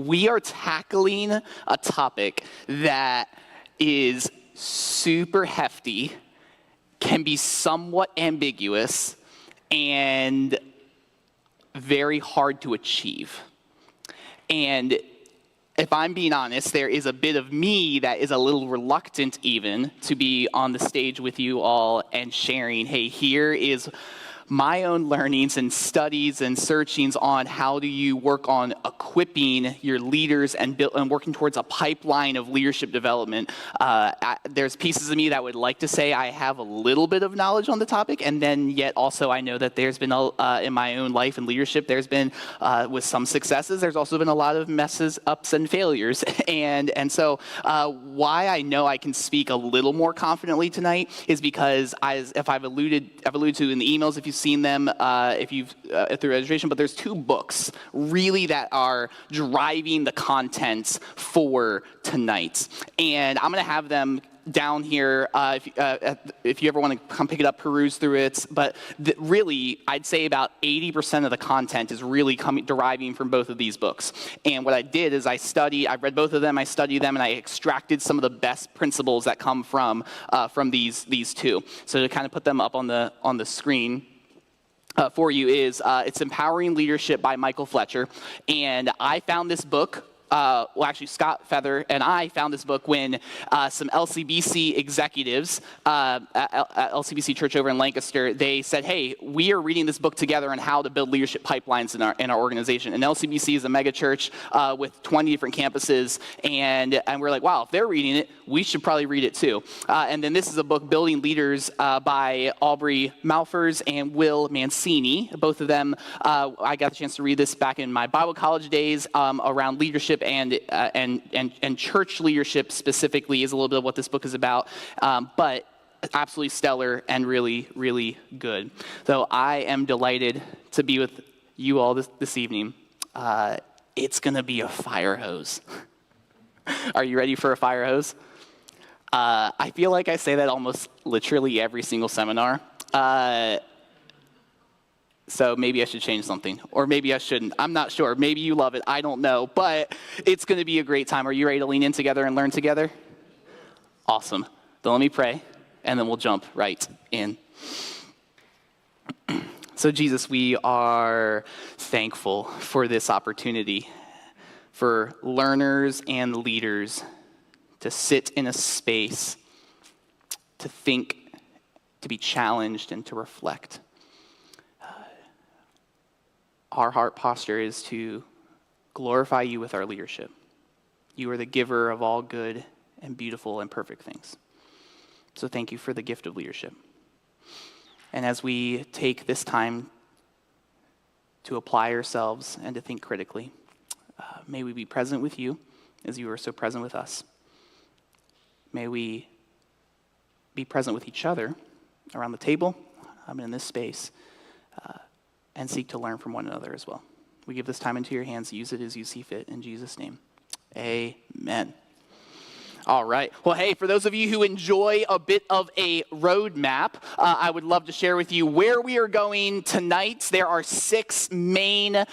We are tackling a topic that is super hefty, can be somewhat ambiguous, and very hard to achieve. And if I'm being honest, there is a bit of me that is a little reluctant even to be on the stage with you all and sharing, hey, here is my own learnings and studies and searchings on how do you work on equipping your leaders and working towards a pipeline of leadership development. There's pieces of me that would like to say I have a little bit of knowledge on the topic, and then yet also I know that there's been, in my own life and leadership, there's been, with some successes, there's also been a lot of messes, ups, and failures. And so why I know I can speak a little more confidently tonight is because I've alluded to in the emails, if you've seen them if you've through registration, but there's two books really that are driving the contents for tonight, and I'm going to have them down here if you ever want to come pick it up, peruse through it. But really, I'd say about 80% of the content is really deriving from both of these books. And what I did is I read both of them, I studied them, and I extracted some of the best principles that come from these two. So to kind of put them up on the screen for you is it's Empowering Leadership by Michael Fletcher. And I found this book, actually Scott Feather and I found this book when some LCBC executives at LCBC Church over in Lancaster, they said, hey, we are reading this book together on how to build leadership pipelines in our organization. And LCBC is a mega church with 20 different campuses, and we're like, wow, if they're reading it, we should probably read it too. And then this is a book, Building Leaders, by Aubrey Malfers and Will Mancini. Both of them, I got the chance to read this back in my Bible college days around leadership and church leadership specifically is a little bit of what this book is about, but absolutely stellar and really, really good. So I am delighted to be with you all this evening. It's going to be a fire hose. Are you ready for a fire hose? I feel like I say that almost literally every single seminar. So maybe I should change something, or maybe I shouldn't. I'm not sure. Maybe you love it. I don't know, but it's going to be a great time. Are you ready to lean in together and learn together? Awesome. Then let me pray, and then we'll jump right in. So Jesus, we are thankful for this opportunity for learners and leaders to sit in a space, to think, to be challenged, and to reflect. Our heart posture is to glorify you with our leadership. You are the giver of all good and beautiful and perfect things. So thank you for the gift of leadership. And as we take this time to apply ourselves and to think critically, may we be present with you as you are so present with us. May we be present with each other around the table and in this space, and seek to learn from one another as well. We give this time into your hands. Use it as you see fit. In Jesus' name, amen. All right. Well, hey, for those of you who enjoy a bit of a roadmap, I would love to share with you where we are going tonight. There are 6 main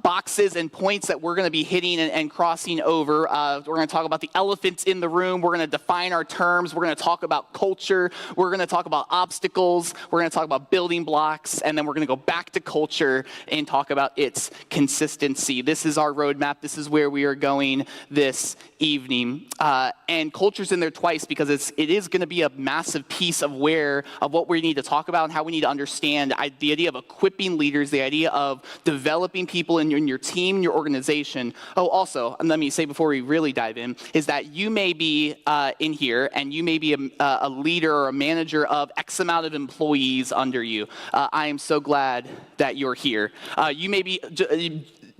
boxes and points that we're going to be hitting and crossing over. We're going to talk about the elephants in the room. We're going to define our terms. We're going to talk about culture. We're going to talk about obstacles. We're going to talk about building blocks. And then we're going to go back to culture and talk about its consistency. This is our roadmap. This is where we are going this evening. And culture's in there twice because it is going to be a massive piece of what we need to talk about and how we need to understand the idea of equipping leaders, the idea of developing people in your team, your organization. Oh, also, and let me say before we really dive in, is that you may be in here and you may be a leader or a manager of X amount of employees under you. I am so glad that you're here. You may be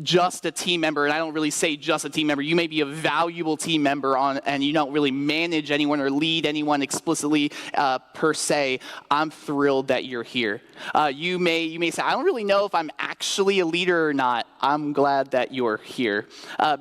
just a team member, and I don't really say just a team member. You may be a valuable team member and you don't really manage anyone or lead anyone explicitly per se. I'm thrilled that you're here. You may say, I don't really know if I'm actually a leader or not. I'm glad that you're here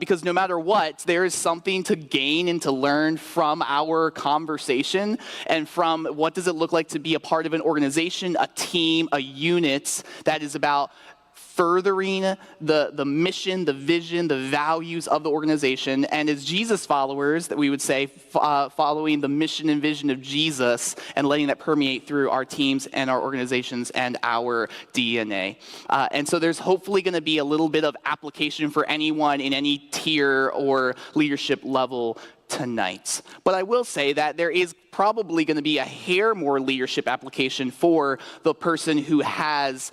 because no matter what, there is something to gain and to learn from our conversation and from what does it look like to be a part of an organization, a team, a unit that is about furthering the mission, the vision, the values of the organization, and as Jesus followers, that we would say, following the mission and vision of Jesus and letting that permeate through our teams and our organizations and our DNA. And so there's hopefully going to be a little bit of application for anyone in any tier or leadership level tonight. But I will say that there is probably going to be a hair more leadership application for the person who has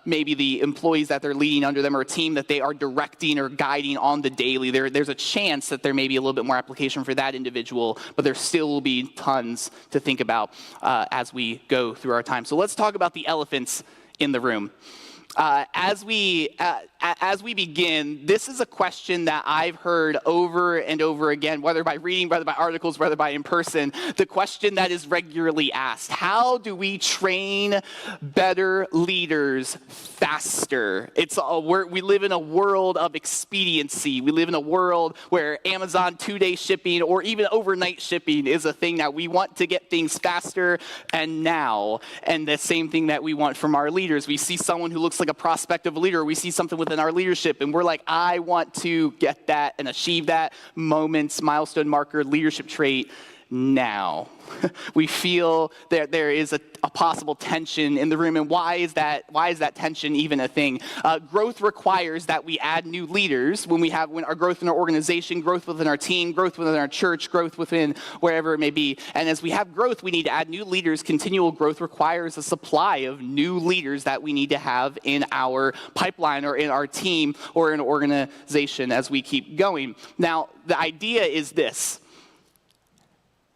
maybe the employees that they're leading under them or a team that they are directing or guiding on the daily. There's a chance that there may be a little bit more application for that individual, but there still will be tons to think about as we go through our time. So let's talk about the elephants in the room. As we begin, this is a question that I've heard over and over again, whether by reading, whether by articles, whether by in person, the question that is regularly asked: how do we train better leaders faster? We live in a world of expediency. We live in a world where Amazon 2-day shipping or even overnight shipping is a thing that we want to get things faster and now. And the same thing that we want from our leaders. We see someone who looks like a prospective leader. We see something within our leadership, and we're like, I want to get that and achieve that milestone marker, leadership trait now. We feel that there is a possible tension in the room, and why is that tension even a thing? Growth requires that we add new leaders when our growth in our organization, growth within our team, growth within our church, growth within wherever it may be. And as we have growth, we need to add new leaders. Continual growth requires a supply of new leaders that we need to have in our pipeline or in our team or in an organization as we keep going. Now, the idea is this.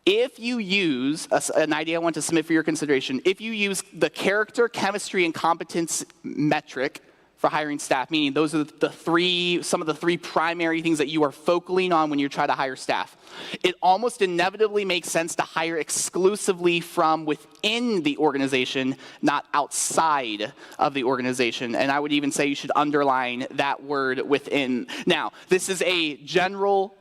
If you use, an idea I want to submit for your consideration, if you use the character, chemistry, and competence metric for hiring staff, meaning those are some of the three primary things that you are focusing on when you try to hire staff, it almost inevitably makes sense to hire exclusively from within the organization, not outside of the organization. And I would even say you should underline that word within. Now, this is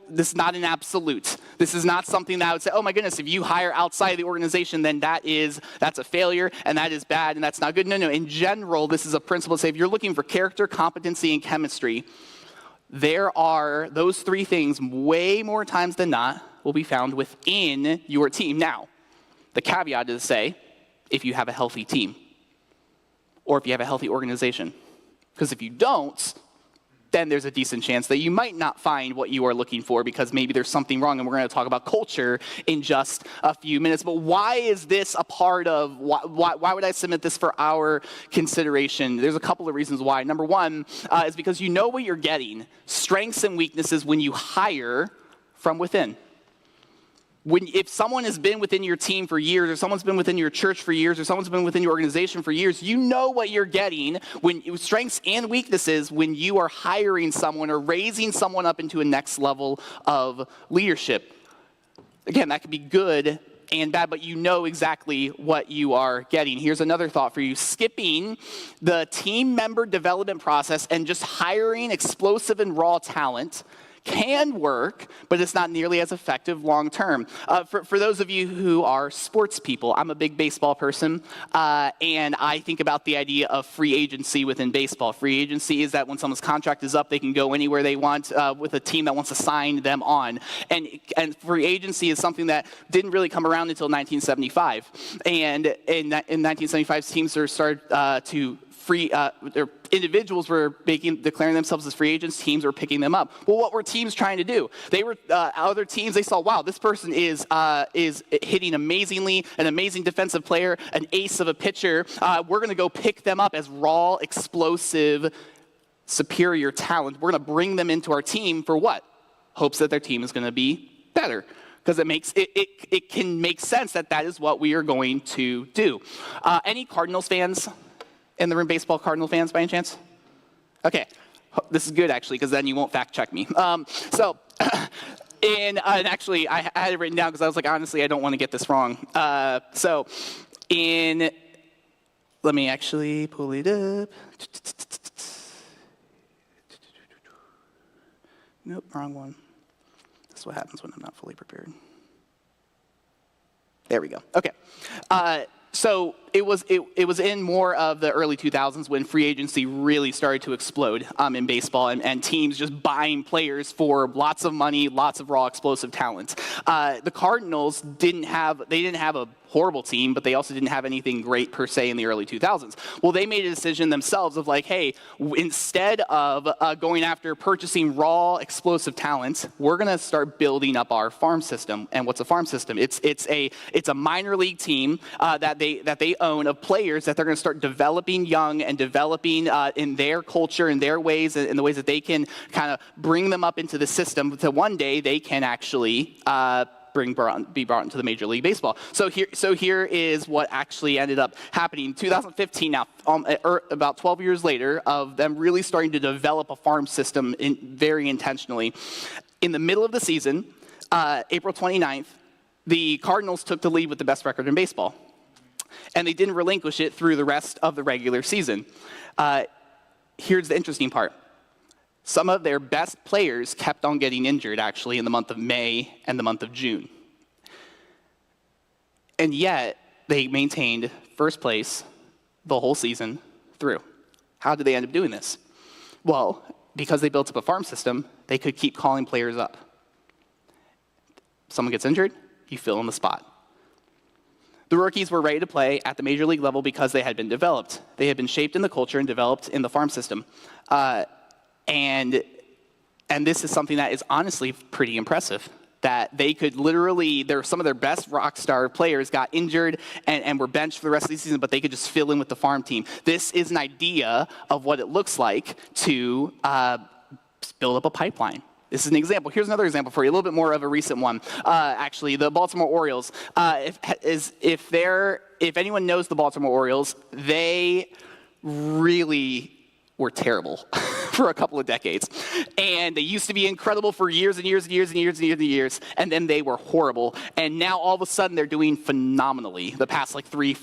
this is not an absolute. This is not something that I would say, oh my goodness, if you hire outside the organization, then that's a failure, and that is bad, and that's not good. No. In general, this is a principle to say if you're looking for character, competency, and chemistry, there are those three things way more times than not will be found within your team. Now, the caveat is to say, if you have a healthy team, or if you have a healthy organization. Because if you don't, then there's a decent chance that you might not find what you are looking for because maybe there's something wrong, and we're going to talk about culture in just a few minutes. But why is this a part of, why would I submit this for our consideration? There's a couple of reasons why. Number one is because you know what you're getting, strengths and weaknesses, when you hire from within. If someone has been within your team for years, or someone's been within your church for years, or someone's been within your organization for years, you know what you're getting, strengths and weaknesses, when you are hiring someone or raising someone up into a next level of leadership. Again, that could be good and bad, but you know exactly what you are getting. Here's another thought for you. Skipping the team member development process and just hiring explosive and raw talent can work, but it's not nearly as effective long term. For those of you who are sports people, I'm a big baseball person, and I think about the idea of free agency within baseball. Free agency is that when someone's contract is up, they can go anywhere they want with a team that wants to sign them on. And free agency is something that didn't really come around until 1975. And in 1975, teams started to their individuals were declaring themselves as free agents. Teams were picking them up. Well, what were teams trying to do? They were other teams. They saw, wow, this person is hitting amazingly, an amazing defensive player, an ace of a pitcher. We're going to go pick them up as raw, explosive, superior talent. We're going to bring them into our team for what? Hopes that their team is going to be better. Because it can make sense that is what we are going to do. Any Cardinals fans in the room? Baseball Cardinal fans by any chance? Okay, this is good actually, because then you won't fact check me. And actually I had it written down because I was like, honestly, I don't want to get this wrong. Let me actually pull it up. Nope, wrong one. That's what happens when I'm not fully prepared. There we go. Okay. So it was in more of the early 2000s when free agency really started to explode in baseball, and teams just buying players for lots of money, lots of raw explosive talent. The Cardinals didn't have a horrible team, but they also didn't have anything great per se in the early 2000s. Well, they made a decision themselves of like, hey, instead of going after purchasing raw explosive talent, we're going to start building up our farm system. And what's a farm system? It's a minor league team that they own of players that they're going to start developing young and developing in their culture, in their ways, in the ways that they can kind of bring them up into the system so one day they can actually be brought into the Major League Baseball. So here is what actually ended up happening. 2015 now, about 12 years later, of them really starting to develop a farm system very intentionally. In the middle of the season, April 29th, the Cardinals took the lead with the best record in baseball. And they didn't relinquish it through the rest of the regular season. Here's the interesting part. Some of their best players kept on getting injured, actually, in the month of May and the month of June. And yet, they maintained first place the whole season through. How did they end up doing this? Well, because they built up a farm system, they could keep calling players up. Someone gets injured, you fill in the spot. The rookies were ready to play at the major league level because they had been developed. They had been shaped in the culture and developed in the farm system. And this is something that is honestly pretty impressive, that they could literally, some of their best rock star players got injured and were benched for the rest of the season, but they could just fill in with the farm team. This is an idea of what it looks like to build up a pipeline. This is an example. Here's another example for you, a little bit more of a recent one. Actually, the Baltimore Orioles. If anyone knows the Baltimore Orioles, they really were terrible for a couple of decades. And they used to be incredible for years and years and years and years and years and years, and then they were horrible. And now all of a sudden they're doing phenomenally the past like 3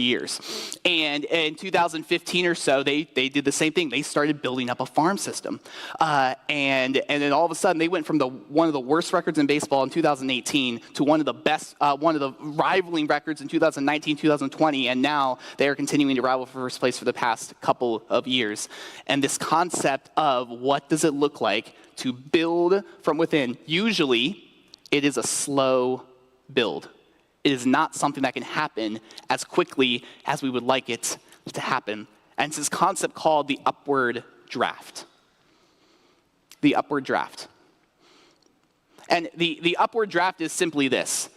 years. And in 2015 or so, they did the same thing. They started building up a farm system. And then all of a sudden they went from one of the worst records in baseball in 2018 to one of the best, one of the rivaling records in 2019, 2020, and now they are continuing to rival for first place for the past couple of years. And this concept of what does it look like to build from within, usually it is a slow build. It is not something that can happen as quickly as we would like it to happen. And it's this concept called the upward draft. The upward draft. And the upward draft is simply this.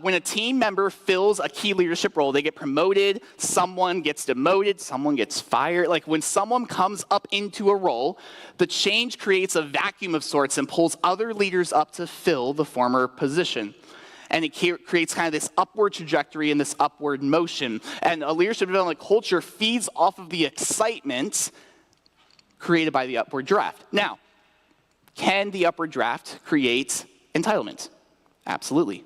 When a team member fills a key leadership role, they get promoted, someone gets demoted, someone gets fired. Like when someone comes up into a role, the change creates a vacuum of sorts and pulls other leaders up to fill the former position. And it creates kind of this upward trajectory and this upward motion. And a leadership development culture feeds off of the excitement created by the upward draft. Now, can the upward draft create entitlement? Absolutely.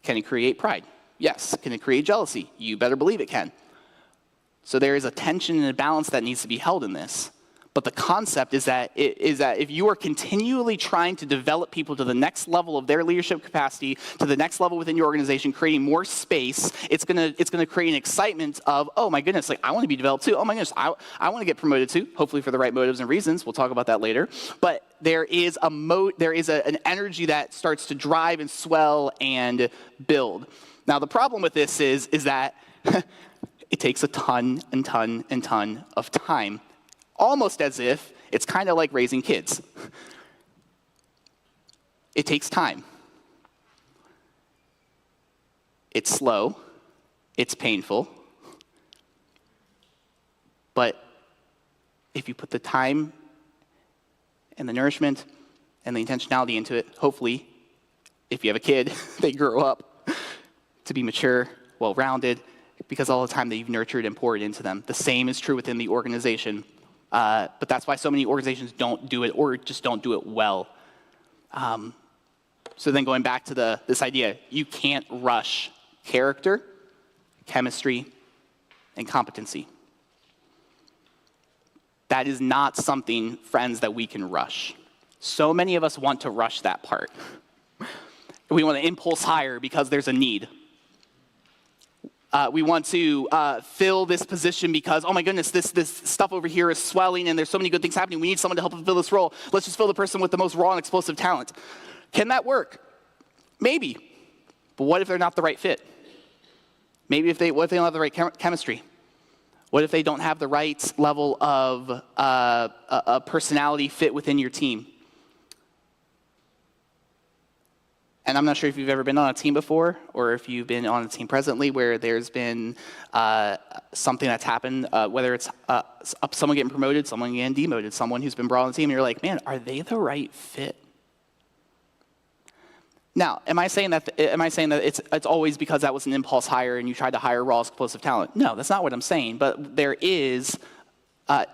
Can it create pride? Yes. Can it create jealousy? You better believe it can. So there is a tension and a balance that needs to be held in this. But the concept is that if you are continually trying to develop people to the next level of their leadership capacity, to the next level within your organization, creating more space, it's gonna create an excitement of, oh my goodness, like I want to be developed too. Oh my goodness, I want to get promoted too. Hopefully for the right motives and reasons. We'll talk about that later. But there is an energy that starts to drive and swell and build. Now the problem with this is that it takes a ton and ton and ton of time. Almost as if it's kind of like raising kids. It takes time. It's slow. It's painful. But if you put the time and the nourishment and the intentionality into it, hopefully, if you have a kid, they grow up to be mature, well-rounded, because all the time that you've nurtured and poured into them. The same is true within the organization. But that's why so many organizations don't do it or just don't do it well. So then going back to this idea, you can't rush character, chemistry, and competency. That is not something, friends, that we can rush. So many of us want to rush that part. We want to impulse hire because there's a need. We want to fill this position because, oh my goodness, this stuff over here is swelling and there's so many good things happening. We need someone to help fill this role. Let's just fill the person with the most raw and explosive talent. Can that work? Maybe. But what if they're not the right fit? Maybe what if they don't have the right chemistry? What if they don't have the right level of personality fit within your team? And I'm not sure if you've ever been on a team before or if you've been on a team presently where there's been something that's happened, whether it's someone getting promoted, someone getting demoted, someone who's been brought on the team, and you're like, man, are they the right fit? Now, am I saying that it's always because that was an impulse hire and you tried to hire raw, explosive talent? No, that's not what I'm saying. But there is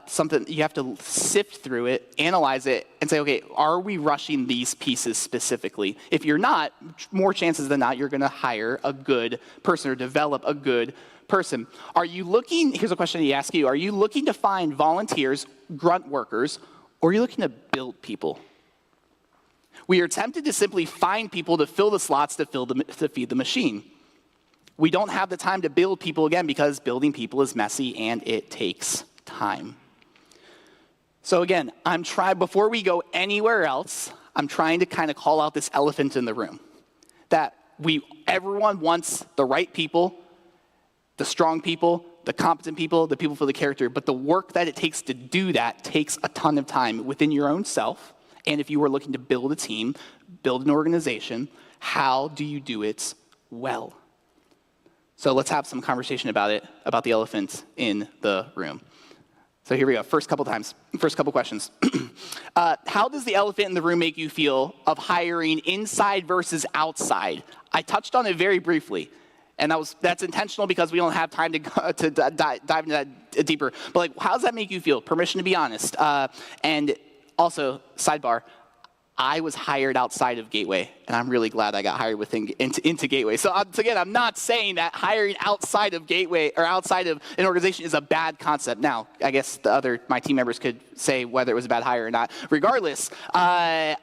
something, you have to sift through it, analyze it, and say, okay, are we rushing these pieces specifically? If you're not, more chances than not, you're going to hire a good person or develop a good person. Are you looking, here's a question I ask you, are you looking to find volunteers, grunt workers, or are you looking to build people? We are tempted to simply find people to fill the slots to feed the machine. We don't have the time to build people again because building people is messy and it takes time. So again, before we go anywhere else, I'm trying to kind of call out this elephant in the room. That everyone wants the right people, the strong people, the competent people, the people for the character, but the work that it takes to do that takes a ton of time within your own self. And if you were looking to build a team, build an organization, how do you do it well? So let's have some conversation about it, about the elephant in the room. So here we go, first couple questions. How does the elephant in the room make you feel of hiring inside versus outside? I touched on it very briefly, and that's intentional because we don't have time to dive into that deeper. But like, how does that make you feel? Permission to be honest. And also, sidebar, I was hired outside of Gateway, and I'm really glad I got hired into Gateway. So again, I'm not saying that hiring outside of Gateway or outside of an organization is a bad concept. Now, I guess my team members could say whether it was a bad hire or not. Regardless, I'm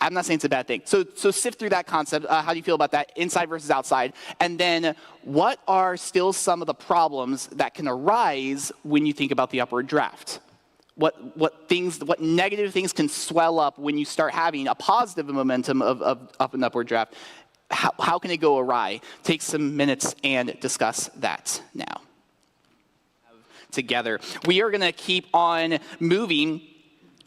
not saying it's a bad thing. So sift through that concept. How do you feel about that, inside versus outside? And then what are still some of the problems that can arise when you think about the upward draft? What negative things can swell up when you start having a positive momentum of up and upward draft? How can it go awry? Take some minutes and discuss that now. Together, we are going to keep on moving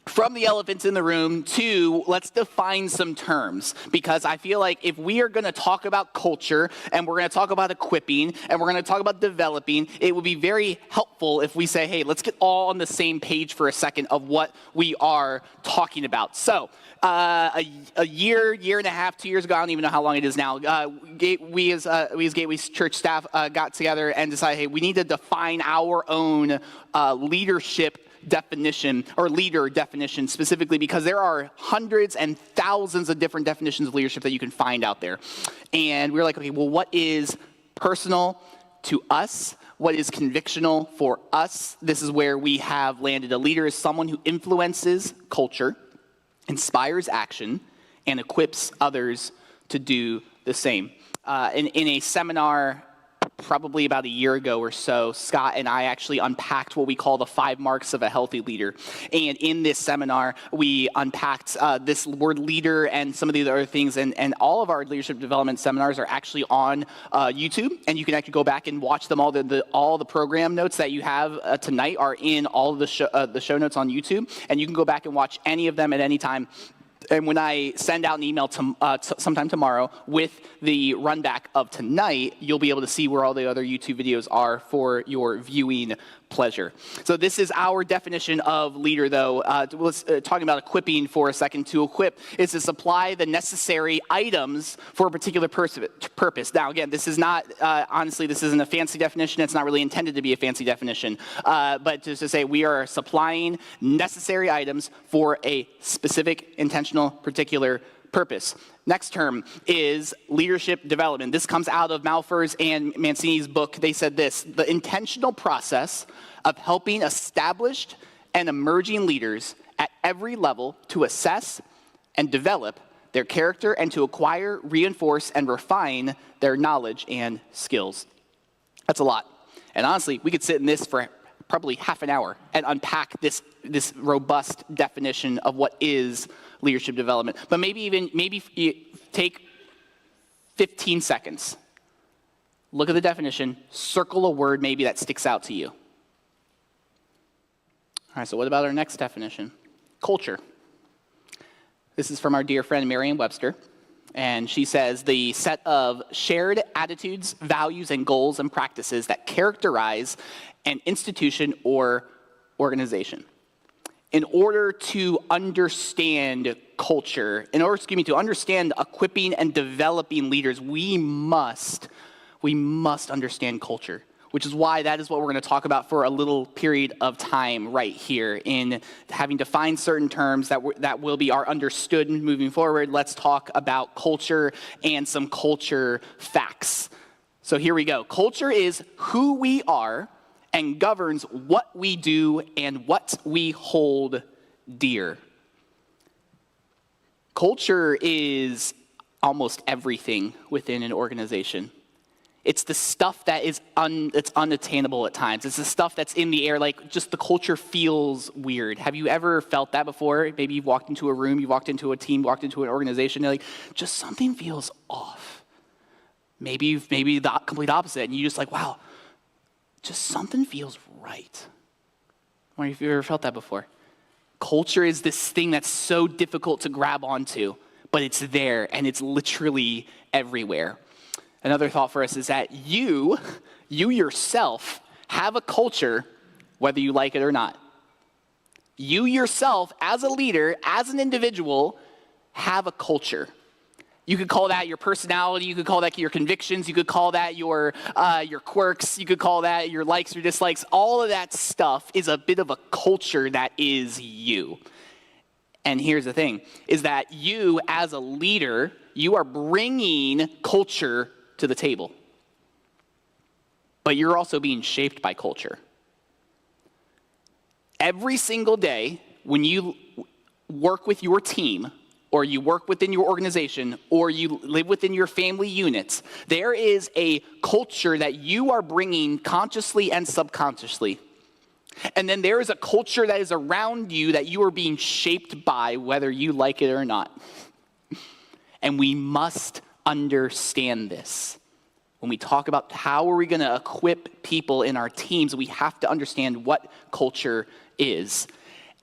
from the elephants in the room to let's define some terms, because I feel like if we are going to talk about culture and we're going to talk about equipping and we're going to talk about developing, it would be very helpful if we say, hey, let's get all on the same page for a second of what we are talking about. So a year and a half, 2 years ago, I don't even know how long it is now, we as Gateway Church staff got together and decided, hey, we need to define our own leadership definition or leader definition specifically, because there are hundreds and thousands of different definitions of leadership that you can find out there. And we were like, okay, well, what is personal to us? What is convictional for us? This is where we have landed. A leader is someone who influences culture, inspires action, and equips others to do the same. In a seminar probably about a year ago or so, Scott and I actually unpacked what we call the 5 marks of a healthy leader. And in this seminar, we unpacked this word leader and some of these other things. And all of our leadership development seminars are actually on YouTube. And you can actually go back and watch them. All the program notes that you have tonight are in all of the show notes on YouTube. And you can go back and watch any of them at any time. And when I send out an email sometime tomorrow with the run back of tonight, you'll be able to see where all the other YouTube videos are for your viewing pleasure. So this is our definition of leader, though. Let's talking about equipping for a second. To equip is to supply the necessary items for a particular purpose. Now, again, this is not, honestly, this isn't a fancy definition. It's not really intended to be a fancy definition. But just to say we are supplying necessary items for a specific, intentional, particular purpose. Next term is leadership development. This comes out of Malfer's and Mancini's book. They said this: the intentional process of helping established and emerging leaders at every level to assess and develop their character and to acquire, reinforce, and refine their knowledge and skills. That's a lot. And honestly, we could sit in this for probably half an hour and unpack this robust definition of what is leadership development. But maybe you take 15 seconds. Look at the definition, circle a word maybe that sticks out to you. All right, so what about our next definition? Culture. This is from our dear friend Merriam-Webster. And she says, the set of shared attitudes, values, and goals and practices that characterize an institution or organization. In order to understand culture, to understand equipping and developing leaders, we must understand culture, which is why that is what we're going to talk about for a little period of time right here in having defined certain terms that will be our understood moving forward. Let's talk about culture and some culture facts. So here we go. Culture is who we are and governs what we do and what we hold dear. Culture is almost everything within an organization. It's the stuff that is it's unattainable at times. It's the stuff that's in the air, like just the culture feels weird. Have you ever felt that before? Maybe you've walked into a room, you've walked into a team, walked into an organization, you're like, just something feels off. Maybe the complete opposite, and you're just like, wow, just something feels right. I wonder if you've ever felt that before. Culture is this thing that's so difficult to grab onto, but it's there, and it's literally everywhere. Another thought for us is that you yourself have a culture, whether you like it or not. You yourself, as a leader, as an individual, have a culture. You could call that your personality. You could call that your convictions. You could call that your quirks. You could call that your likes or dislikes. All of that stuff is a bit of a culture that is you. And here's the thing, is that you, as a leader, you are bringing culture to the table. But you're also being shaped by culture. Every single day, when you work with your team, or you work within your organization, or you live within your family units, there is a culture that you are bringing consciously and subconsciously. And then there is a culture that is around you that you are being shaped by, whether you like it or not. And we must understand this. When we talk about how are we going to equip people in our teams, we have to understand what culture is.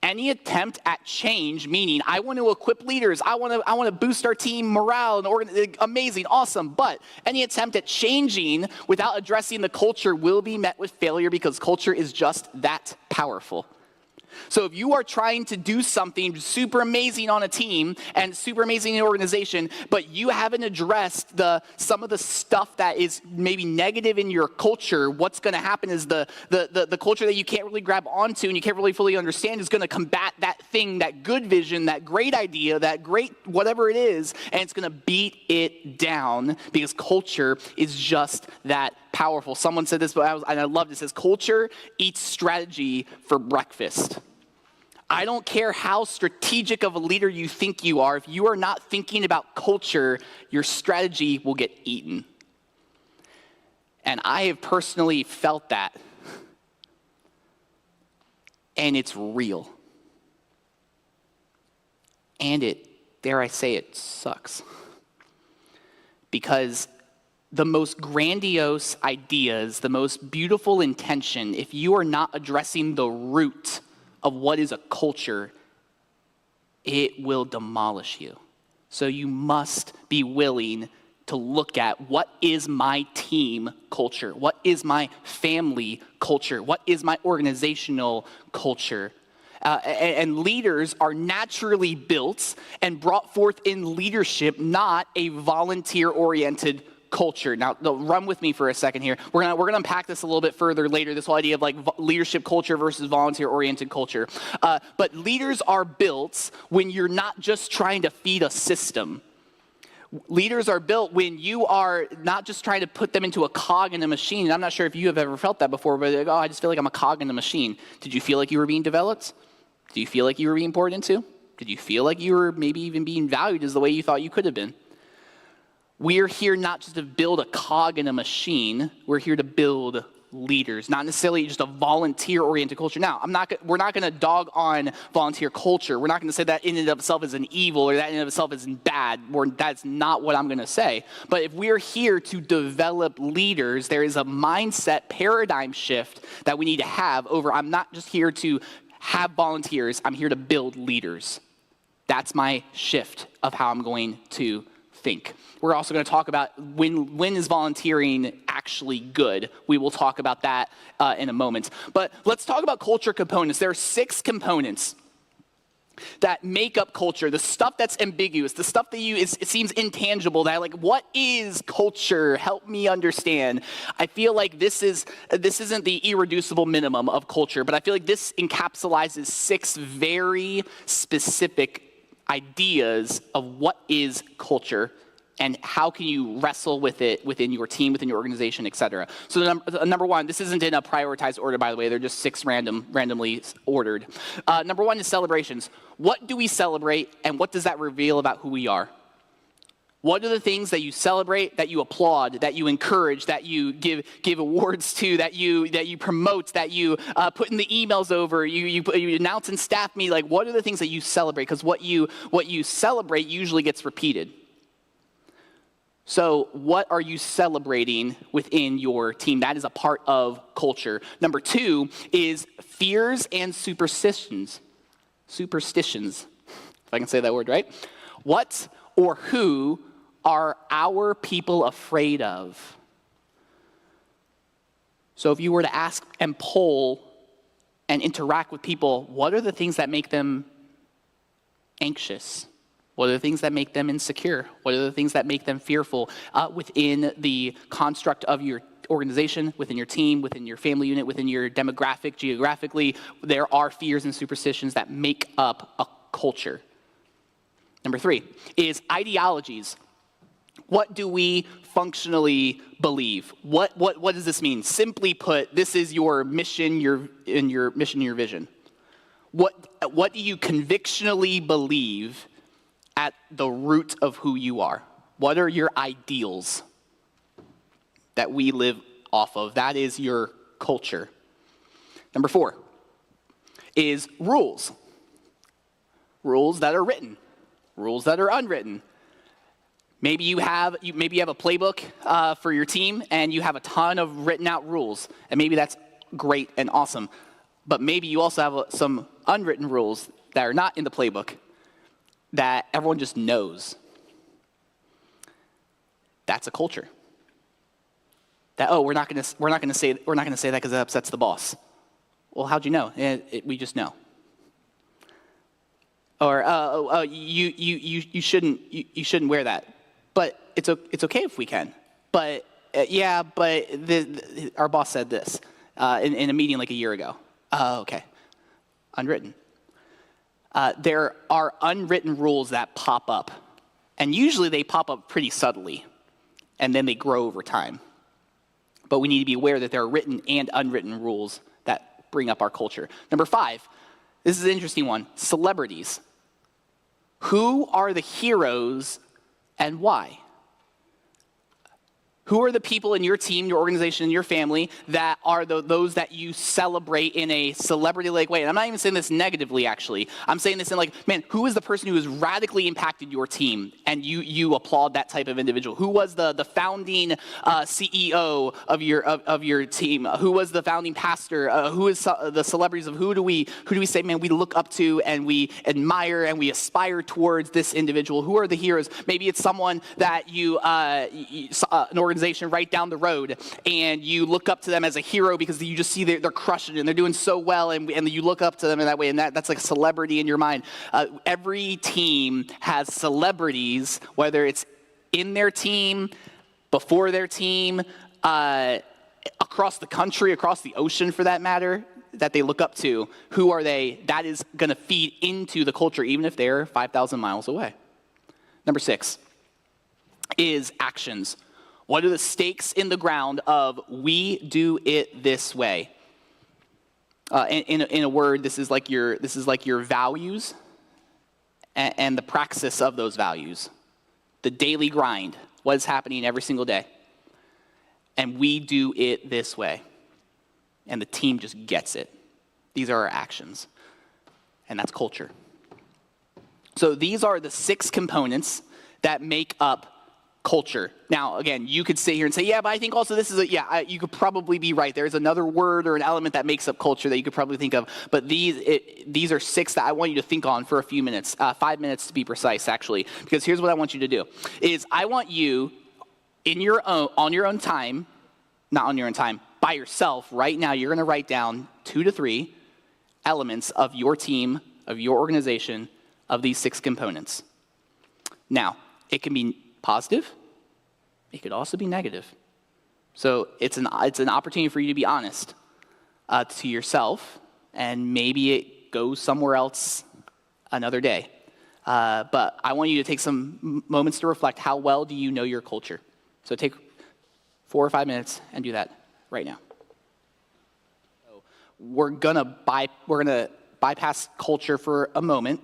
Any attempt at change, meaning I want to equip leaders, I want to boost our team morale, and amazing, awesome, but any attempt at changing without addressing the culture will be met with failure because culture is just that powerful. So if you are trying to do something super amazing on a team and super amazing in an organization, but you haven't addressed some of the stuff that is maybe negative in your culture, what's going to happen is the culture that you can't really grab onto and you can't really fully understand is going to combat that thing, that good vision, that great idea, that great whatever it is, and it's going to beat it down because culture is just that powerful. Someone said this, and I loved it. It says, culture eats strategy for breakfast. I don't care how strategic of a leader you think you are. If you are not thinking about culture, your strategy will get eaten. And I have personally felt that. And it's real. And dare I say it, sucks. Because the most grandiose ideas, the most beautiful intention, if you are not addressing the root of what is a culture, it will demolish you. So you must be willing to look at what is my team culture? What is my family culture? What is my organizational culture? And leaders are naturally built and brought forth in leadership, not a volunteer-oriented culture. Now, run with me for a second here. We're gonna unpack this a little bit further later, this whole idea of like leadership culture versus volunteer-oriented culture. But leaders are built when you're not just trying to feed a system. Leaders are built when you are not just trying to put them into a cog in a machine. And I'm not sure if you have ever felt that before, but like, oh, I just feel like I'm a cog in a machine. Did you feel like you were being developed? Do you feel like you were being poured into? Did you feel like you were maybe even being valued as the way you thought you could have been? We're here not just to build a cog in a machine. We're here to build leaders, not necessarily just a volunteer-oriented culture. Now, we're not going to dog on volunteer culture. We're not going to say that in and of itself is an evil or that in and of itself is bad. That's not what I'm going to say. But if we're here to develop leaders, there is a mindset paradigm shift that we need to have over, I'm not just here to have volunteers, I'm here to build leaders. That's my shift of how I'm going to think. We're also going to talk about when is volunteering actually good. We will talk about that in a moment. But let's talk about culture components. There are 6 components that make up culture, the stuff that's ambiguous, the stuff that it seems intangible, that like, what is culture? Help me understand. I feel like this isn't the irreducible minimum of culture, but I feel like this encapsulates 6 very specific ideas of what is culture and how can you wrestle with it within your team, within your organization, et cetera. So number 1, this isn't in a prioritized order, by the way. They're just 6 randomly ordered. Number 1 is celebrations. What do we celebrate, and what does that reveal about who we are? What are the things that you celebrate, that you applaud, that you encourage, that you give awards to, that you promote, that you put in the emails over, you announce in staff meeting? Like, what are the things that you celebrate? Because what you celebrate usually gets repeated. So what are you celebrating within your team? That is a part of culture. Number 2 is fears and superstitions. Superstitions, if I can say that word right. What or who are our people afraid of? So if you were to ask and poll and interact with people, what are the things that make them anxious? What are the things that make them insecure? What are the things that make them fearful within the construct of your organization, within your team, within your family unit, within your demographic, geographically? There are fears and superstitions that make up a culture. Number 3 is ideologies. What do we functionally believe? What does this mean? Simply put, this is your mission, your vision. What do you convictionally believe at the root of who you are? What are your ideals that we live off of? That is your culture. Number 4 is rules. Rules that are written, rules that are unwritten. Maybe you have a playbook for your team and you have a ton of written out rules, and maybe that's great and awesome. But maybe you also have some unwritten rules that are not in the playbook that everyone just knows. That's a culture. That we're not going to say that because it upsets the boss. Well, how'd you know? We just know. Or you shouldn't wear that. But it's okay if we can. But our boss said this in a meeting like a year ago. Okay, unwritten. There are unwritten rules that pop up, and usually they pop up pretty subtly, and then they grow over time. But we need to be aware that there are written and unwritten rules that bring up our culture. Number 5, this is an interesting one, celebrities. Who are the heroes and why? Who are the people in your team, your organization, your family that are those that you celebrate in a celebrity-like way? And I'm not even saying this negatively, actually. I'm saying this in like, man, who is the person who has radically impacted your team and you applaud that type of individual? Who was the founding CEO of your team? Who was the founding pastor? Who is the celebrities of who do we say, man, we look up to and we admire and we aspire towards this individual? Who are the heroes? Maybe it's someone that an organization right down the road, and you look up to them as a hero because you just see they're crushing it and they're doing so well, and you look up to them in that way, and that's like a celebrity in your mind. Every team has celebrities, whether it's in their team, before their team, across the country, across the ocean for that matter, that they look up to. Who are they? That is going to feed into the culture, even if they're 5,000 miles away. Number 6 is actions. What are the stakes in the ground of we do it this way? In a word, this is like your values and the praxis of those values. The daily grind. what is happening every single day. And we do it this way. And the team just gets it. These are our actions. And that's culture. So these are the 6 components that make up culture. Now, again, you could sit here and say, yeah, but I think also this is you could probably be right. There's another word or an element that makes up culture that you could probably think of. But these are 6 that I want you to think on for a few minutes, 5 minutes to be precise, actually. Because here's what I want you to do, is I want you on your own time, not on your own time, by yourself, right now, you're going to write down 2 to 3 elements of your team, of your organization, of these 6 components. Now, it can be positive. It could also be negative. So it's an opportunity for you to be honest to yourself, and maybe it goes somewhere else another day. But I want you to take some moments to reflect. How well do you know your culture? So take 4 or 5 minutes and do that right now. So we're gonna bypass culture for a moment,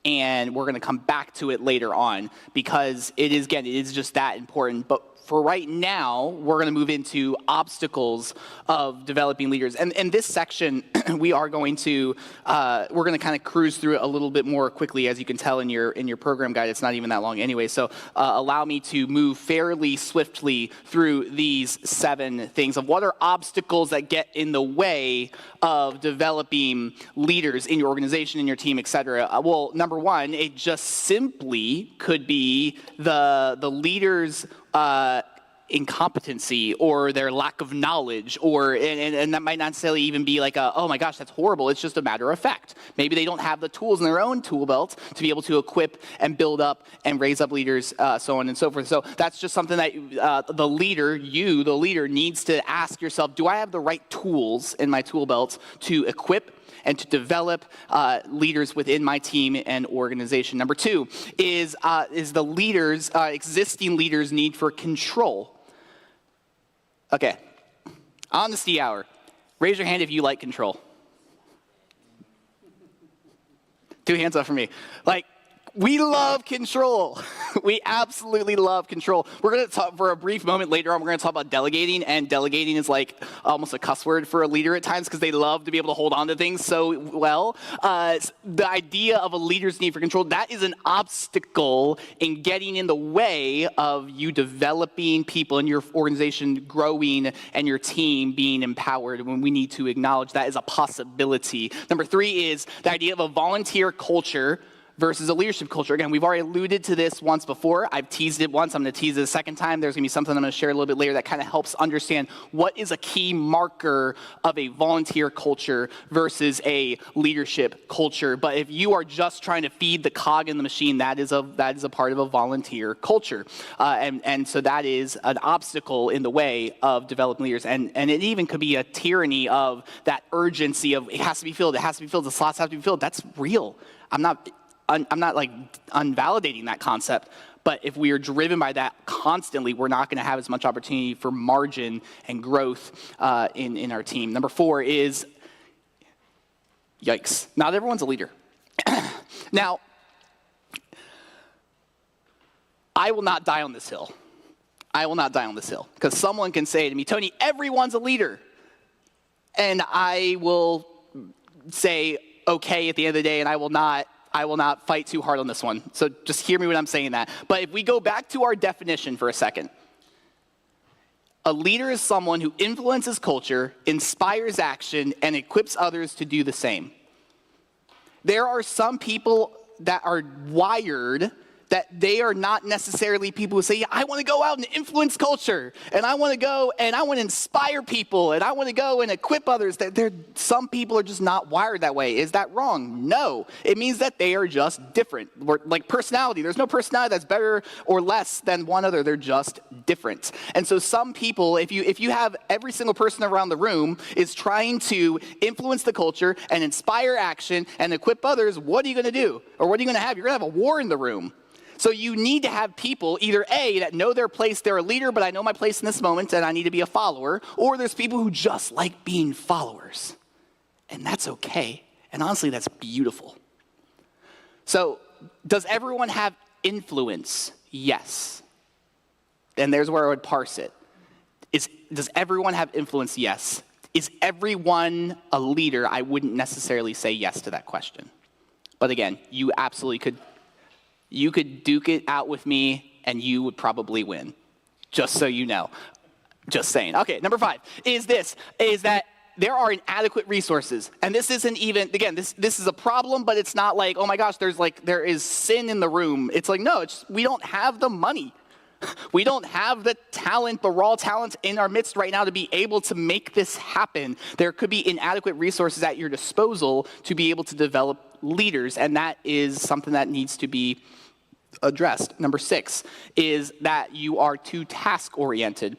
and we're going to come back to it later on because it is just that important. But for right now, we're going to move into obstacles of developing leaders. And in this section, we're going to kind of cruise through it a little bit more quickly, as you can tell in your program guide. It's not even that long anyway. So allow me to move fairly swiftly through these 7 things of what are obstacles that get in the way of developing leaders in your organization, in your team, etc. Well, number 1, it just simply could be the leaders' incompetency or their lack of knowledge, and that might not necessarily even be like oh my gosh, that's horrible. It's just a matter of fact. Maybe they don't have the tools in their own tool belt to be able to equip and build up and raise up leaders, so on and so forth. So that's just something that the leader needs to ask yourself, do I have the right tools in my tool belt to equip and to develop leaders within my team and organization? Number 2 is the leaders, existing leaders' need for control. Okay, honesty hour. Raise your hand if you like control. 2 hands up for me. We love control. We absolutely love control. We're going to talk for a brief moment later on. We're going to talk about delegating, and delegating is like almost a cuss word for a leader at times because they love to be able to hold on to things so well. The idea of a leader's need for control, that is an obstacle in getting in the way of you developing people in your organization, growing, and your team being empowered, when we need to acknowledge that as a possibility. Number 3 is the idea of a volunteer culture versus a leadership culture. Again, we've already alluded to this once before. I've teased it once. I'm going to tease it a second time. There's going to be something I'm going to share a little bit later that kind of helps understand what is a key marker of a volunteer culture versus a leadership culture. But if you are just trying to feed the cog in the machine, that is a part of a volunteer culture. And so that is an obstacle in the way of developing leaders. And it even could be a tyranny of that urgency of it has to be filled, the slots have to be filled. That's real. I'm not like unvalidating that concept, but if we are driven by that constantly, we're not going to have as much opportunity for margin and growth in our team. Number 4 is, yikes, not everyone's a leader. Now, I will not die on this hill. Because someone can say to me, Tony, everyone's a leader. And I will say, okay, at the end of the day, and I will not fight too hard on this one. So just hear me when I'm saying that. But if we go back to our definition for a second, a leader is someone who influences culture, inspires action, and equips others to do the same. There are some people that are wired that they are not necessarily people who say, yeah, I want to go out and influence culture, and I want to go and I want to inspire people, and I want to go and equip others. Some people are just not wired that way. Is that wrong? No. It means that they are just different. Like personality. There's no personality that's better or less than one other. They're just different. And so some people, if you have every single person around the room is trying to influence the culture and inspire action and equip others, what are you going to do? Or what are you going to have? You're going to have a war in the room. So you need to have people, either A, that know their place, they're a leader, but I know my place in this moment and I need to be a follower, or there's people who just like being followers. And that's okay. And honestly, that's beautiful. So does everyone have influence? Yes. and there's where I would parse it. Does everyone have influence? Yes. Is everyone a leader? I wouldn't necessarily say yes to that question. But again, you absolutely could. You could duke it out with me, and you would probably win. Just so you know. Just saying. Okay, number 5 is that there are inadequate resources. And this isn't even, again, this is a problem, but it's not like, oh my gosh, there is sin in the room. It's like, no, we don't have the money. We don't have the talent, the raw talent in our midst right now to be able to make this happen. There could be inadequate resources at your disposal to be able to develop leaders, and that is something that needs to be addressed. Number 6 is that you are too task-oriented.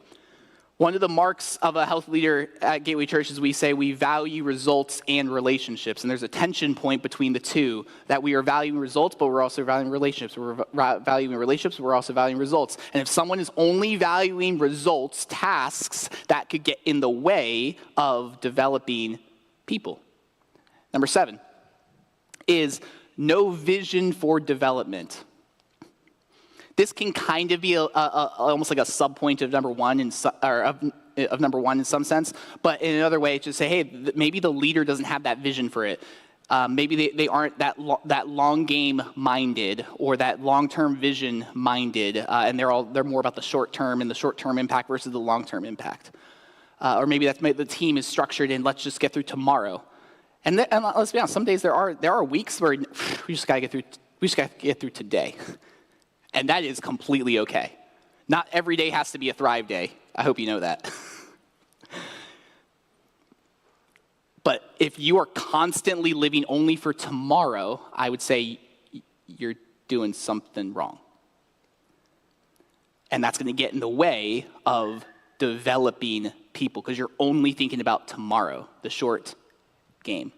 One of the marks of a health leader at Gateway Church is we say we value results and relationships. And there's a tension point between the two, that we are valuing results, but we're also valuing relationships. We're valuing relationships, but we're also valuing results. And if someone is only valuing results, tasks, that could get in the way of developing people. Number 7 is no vision for development. This can kind of be almost like a sub-point of number 1 of number 1 in some sense, but in another way, just say, hey, maybe the leader doesn't have that vision for it. Maybe they aren't that long game minded or that long-term vision minded, and they're more about the short term and the short-term impact versus the long-term impact. Or maybe the team is structured in let's just get through tomorrow. And let's be honest, some days there are weeks where we just got to get through today. And that is completely okay. Not every day has to be a Thrive day. I hope you know that. But if you are constantly living only for tomorrow, I would say you're doing something wrong. And that's going to get in the way of developing people because you're only thinking about tomorrow, the short game.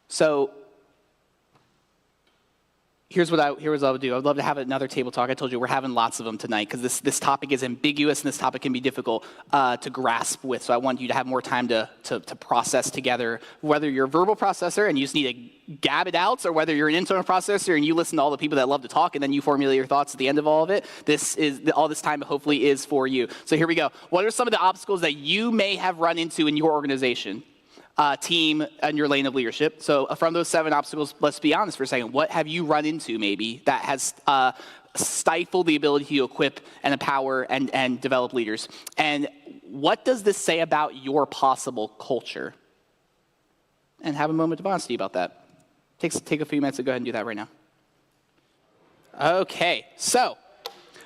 So here's what I would do. I would love to have another table talk. I told you we're having lots of them tonight because this topic is ambiguous and this topic can be difficult to grasp with. So I want you to have more time to process together, whether you're a verbal processor and you just need to gab it out, or whether you're an internal processor and you listen to all the people that love to talk and then you formulate your thoughts at the end of all of it. All this time hopefully is for you. So here we go. What are some of the obstacles that you may have run into in your organization? Team and your lane of leadership. So from those 7 obstacles, let's be honest for a second. What have you run into maybe that has stifled the ability to equip and empower and develop leaders? And what does this say about your possible culture? And have a moment of honesty about that. Take a few minutes to go ahead and do that right now. Okay, so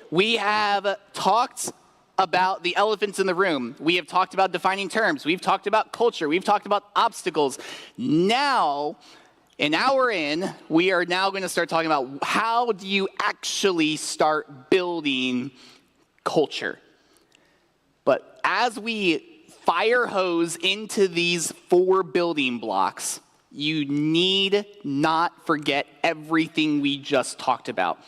we have talked about the elephants in the room. We have talked about defining terms. We've talked about culture. We've talked about obstacles. Now, an hour in, we are now going to start talking about how do you actually start building culture. But as we fire hose into these 4 building blocks, you need not forget everything we just talked about.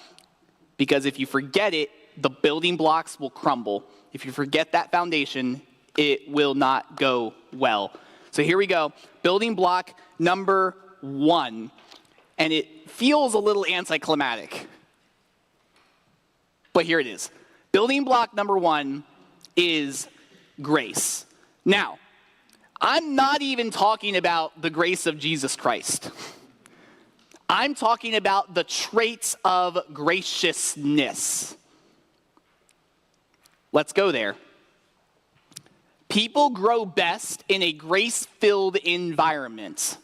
Because if you forget it, the building blocks will crumble. If you forget that foundation, it will not go well. So here we go. Building block number 1. And it feels a little anticlimactic. But here it is. Building block number 1 is grace. Now, I'm not even talking about the grace of Jesus Christ. I'm talking about the traits of graciousness. Let's go there. People grow best in a grace-filled environment.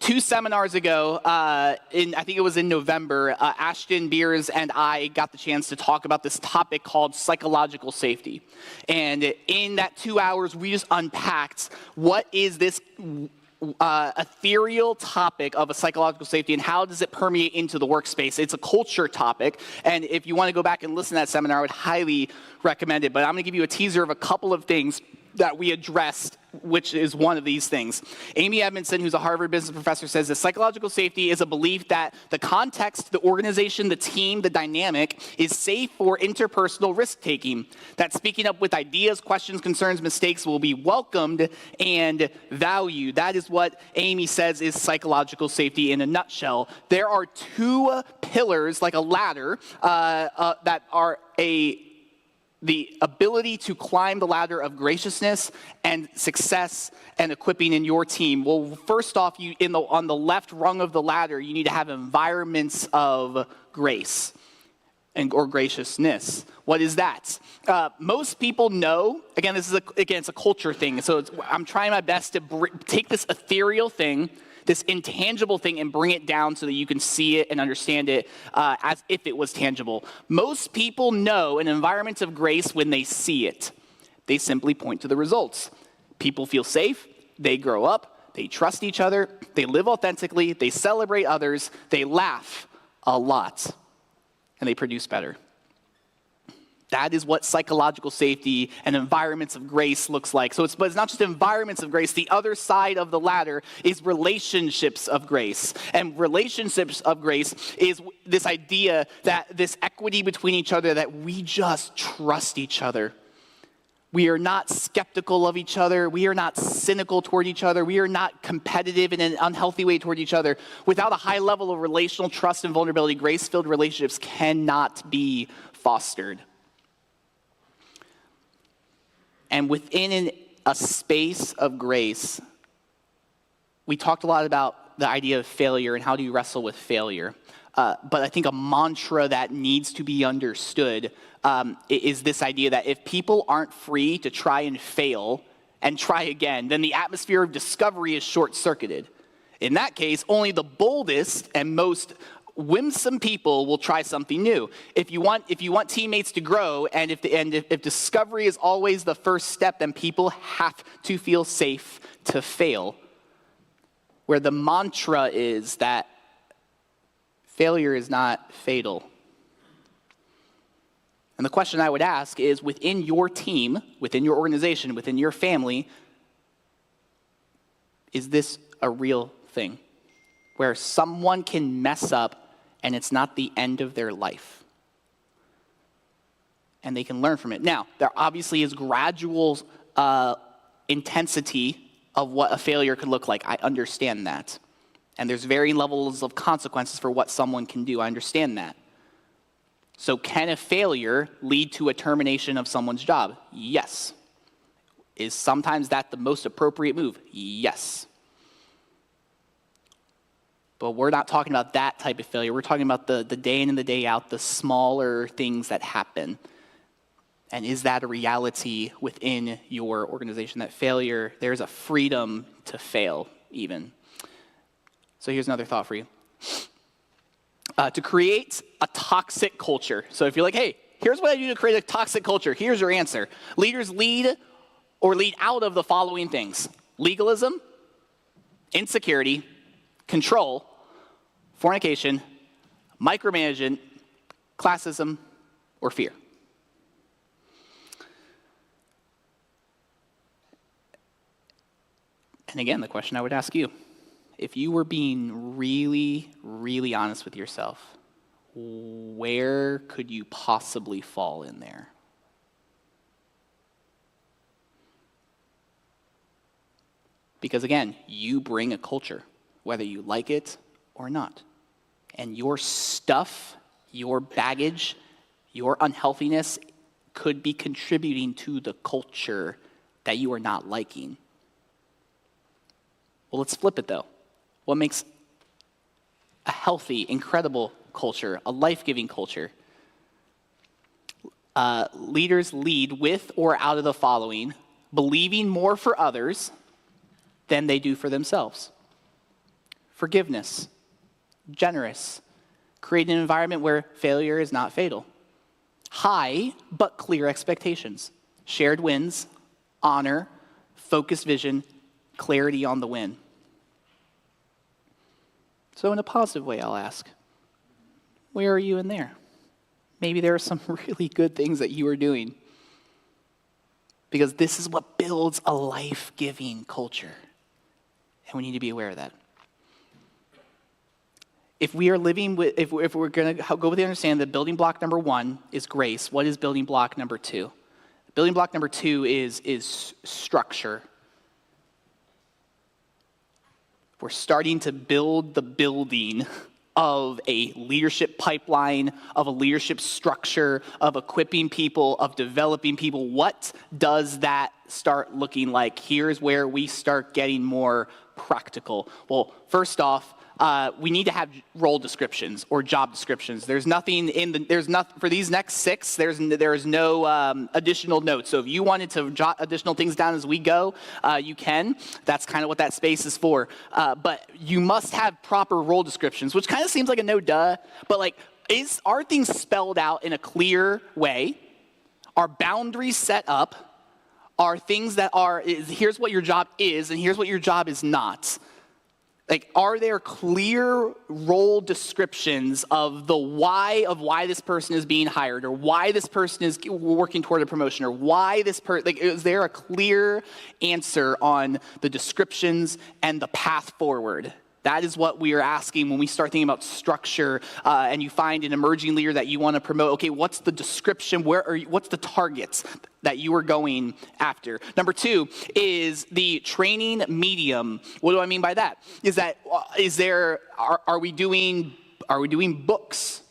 2 seminars ago, I think it was in November, Ashton Beers and I got the chance to talk about this topic called psychological safety. And in that 2 hours, we just unpacked what is this ethereal topic of a psychological safety and how does it permeate into the workspace. It's a culture topic, and if you want to go back and listen to that seminar, I would highly recommend it. But I'm going to give you a teaser of a couple of things that we addressed which is one of these things. Amy Edmondson, who's a Harvard business professor, says that psychological safety is a belief that the context, the organization, the team, the dynamic is safe for interpersonal risk-taking, that speaking up with ideas, questions, concerns, mistakes will be welcomed and valued. That is what Amy says is psychological safety in a nutshell. There are two pillars, like a ladder, that are the ability to climb the ladder of graciousness and success and equipping in your team. Well, first off, on the left rung of the ladder, you need to have environments of grace or graciousness. What is that? Most people know, again, it's a culture thing. So I'm trying my best to take this ethereal thing, this intangible thing, and bring it down so that you can see it and understand it as if it was tangible. Most people know an environment of grace when they see it. They simply point to the results. People feel safe, they grow up, they trust each other, they live authentically, they celebrate others, they laugh a lot, and they produce better. That is what psychological safety and environments of grace looks like. But it's not just environments of grace. The other side of the ladder is relationships of grace. And relationships of grace is this idea that this equity between each other, that we just trust each other. We are not skeptical of each other. We are not cynical toward each other. We are not competitive in an unhealthy way toward each other. Without a high level of relational trust and vulnerability, grace-filled relationships cannot be fostered. And within a space of grace, we talked a lot about the idea of failure and how do you wrestle with failure. But I think a mantra that needs to be understood is this idea that if people aren't free to try and fail and try again, then the atmosphere of discovery is short-circuited. In that case, only the boldest and most winsome people will try something new. If you want teammates to grow, and if discovery is always the first step, then people have to feel safe to fail. Where the mantra is that failure is not fatal. And the question I would ask is, within your team, within your organization, within your family, is this a real thing? Where someone can mess up and it's not the end of their life. And they can learn from it. Now, there obviously is gradual intensity of what a failure could look like. I understand that. And there's varying levels of consequences for what someone can do. I understand that. So can a failure lead to a termination of someone's job? Yes. Is sometimes that the most appropriate move? Yes. But we're not talking about that type of failure. We're talking about the day in and the day out, the smaller things that happen. And is that a reality within your organization, that failure, there's a freedom to fail even? So here's another thought for you. To create a toxic culture. So if you're like, hey, here's what I do to create a toxic culture, here's your answer. Leaders lead out of the following things: legalism, insecurity, control, fornication, micromanagement, classism, or fear. And again, the question I would ask you, if you were being really, really honest with yourself, where could you possibly fall in there? Because again, you bring a culture, whether you like it or not. And your stuff, your baggage, your unhealthiness could be contributing to the culture that you are not liking. Well, let's flip it though. What makes a healthy, incredible culture, a life-giving culture? Leaders lead with or out of the following: believing more for others than they do for themselves. Forgiveness, generous, create an environment where failure is not fatal. High but clear expectations, shared wins, honor, focused vision, clarity on the win. So in a positive way, I'll ask, where are you in there? Maybe there are some really good things that you are doing. because this is what builds a life-giving culture. And we need to be aware of that. If we are living with, if we're going to go with the understanding that building block number 1 is grace, what is building block number 2? Building block number 2 is structure. We're starting to build the building of a leadership pipeline, of a leadership structure, of equipping people, of developing people. What does that start looking like? Here's where we start getting more practical. Well, first off, we need to have role descriptions or job descriptions. There's nothing for these next 6. There's no additional notes. So if you wanted to jot additional things down as we go, you can. That's kind of what that space is for. But you must have proper role descriptions, which kind of seems like a no duh. But like, are things spelled out in a clear way? Are boundaries set up? Are things that here's what your job is and here's what your job is not? Like, are there clear role descriptions of the why of why this person is being hired, or why this person is working toward a promotion, or why this person, like, is there a clear answer on the descriptions and the path forward? That is what we are asking when we start thinking about structure, and you find an emerging leader that you want to promote. Okay, what's the description? What's the targets that you are going after? Number 2 is the training medium. What do I mean by that? Are we doing books?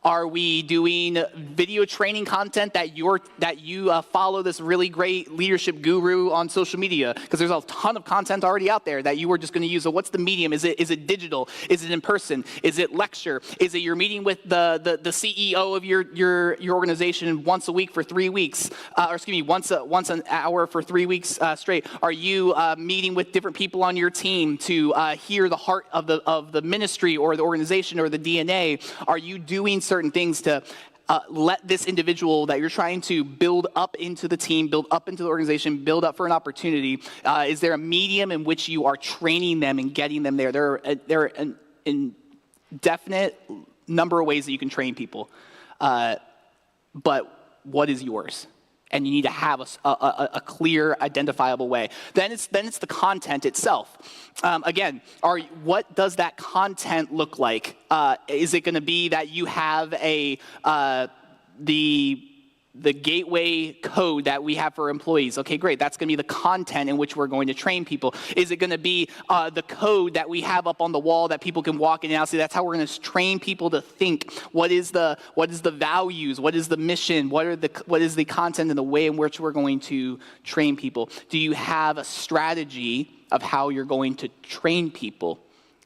Are we doing video training content that you follow this really great leadership guru on social media? Because there's a ton of content already out there that you were just going to use. So what's the medium? Is it digital? Is it in person? Is it lecture? Is it you're meeting with the CEO of your organization once a week for 3 weeks? Once an hour for 3 weeks straight? Are you meeting with different people on your team to hear the heart of the ministry or the organization or the DNA? Are you doing certain things to let this individual that you're trying to build up into the team, build up into the organization, build up for an opportunity? Is there a medium in which you are training them and getting them there? There are an indefinite number of ways that you can train people. But what is yours? And you need to have a clear, identifiable way. Then it's the content itself. Again, what does that content look like? Is it going to be that you have the gateway code that we have for employees? Okay, great. That's going to be the content in which we're going to train people. Is it going to be the code that we have up on the wall that people can walk in and out? See, that's how we're going to train people to think. What is the values? What is the mission? What is the content and the way in which we're going to train people? Do you have a strategy of how you're going to train people?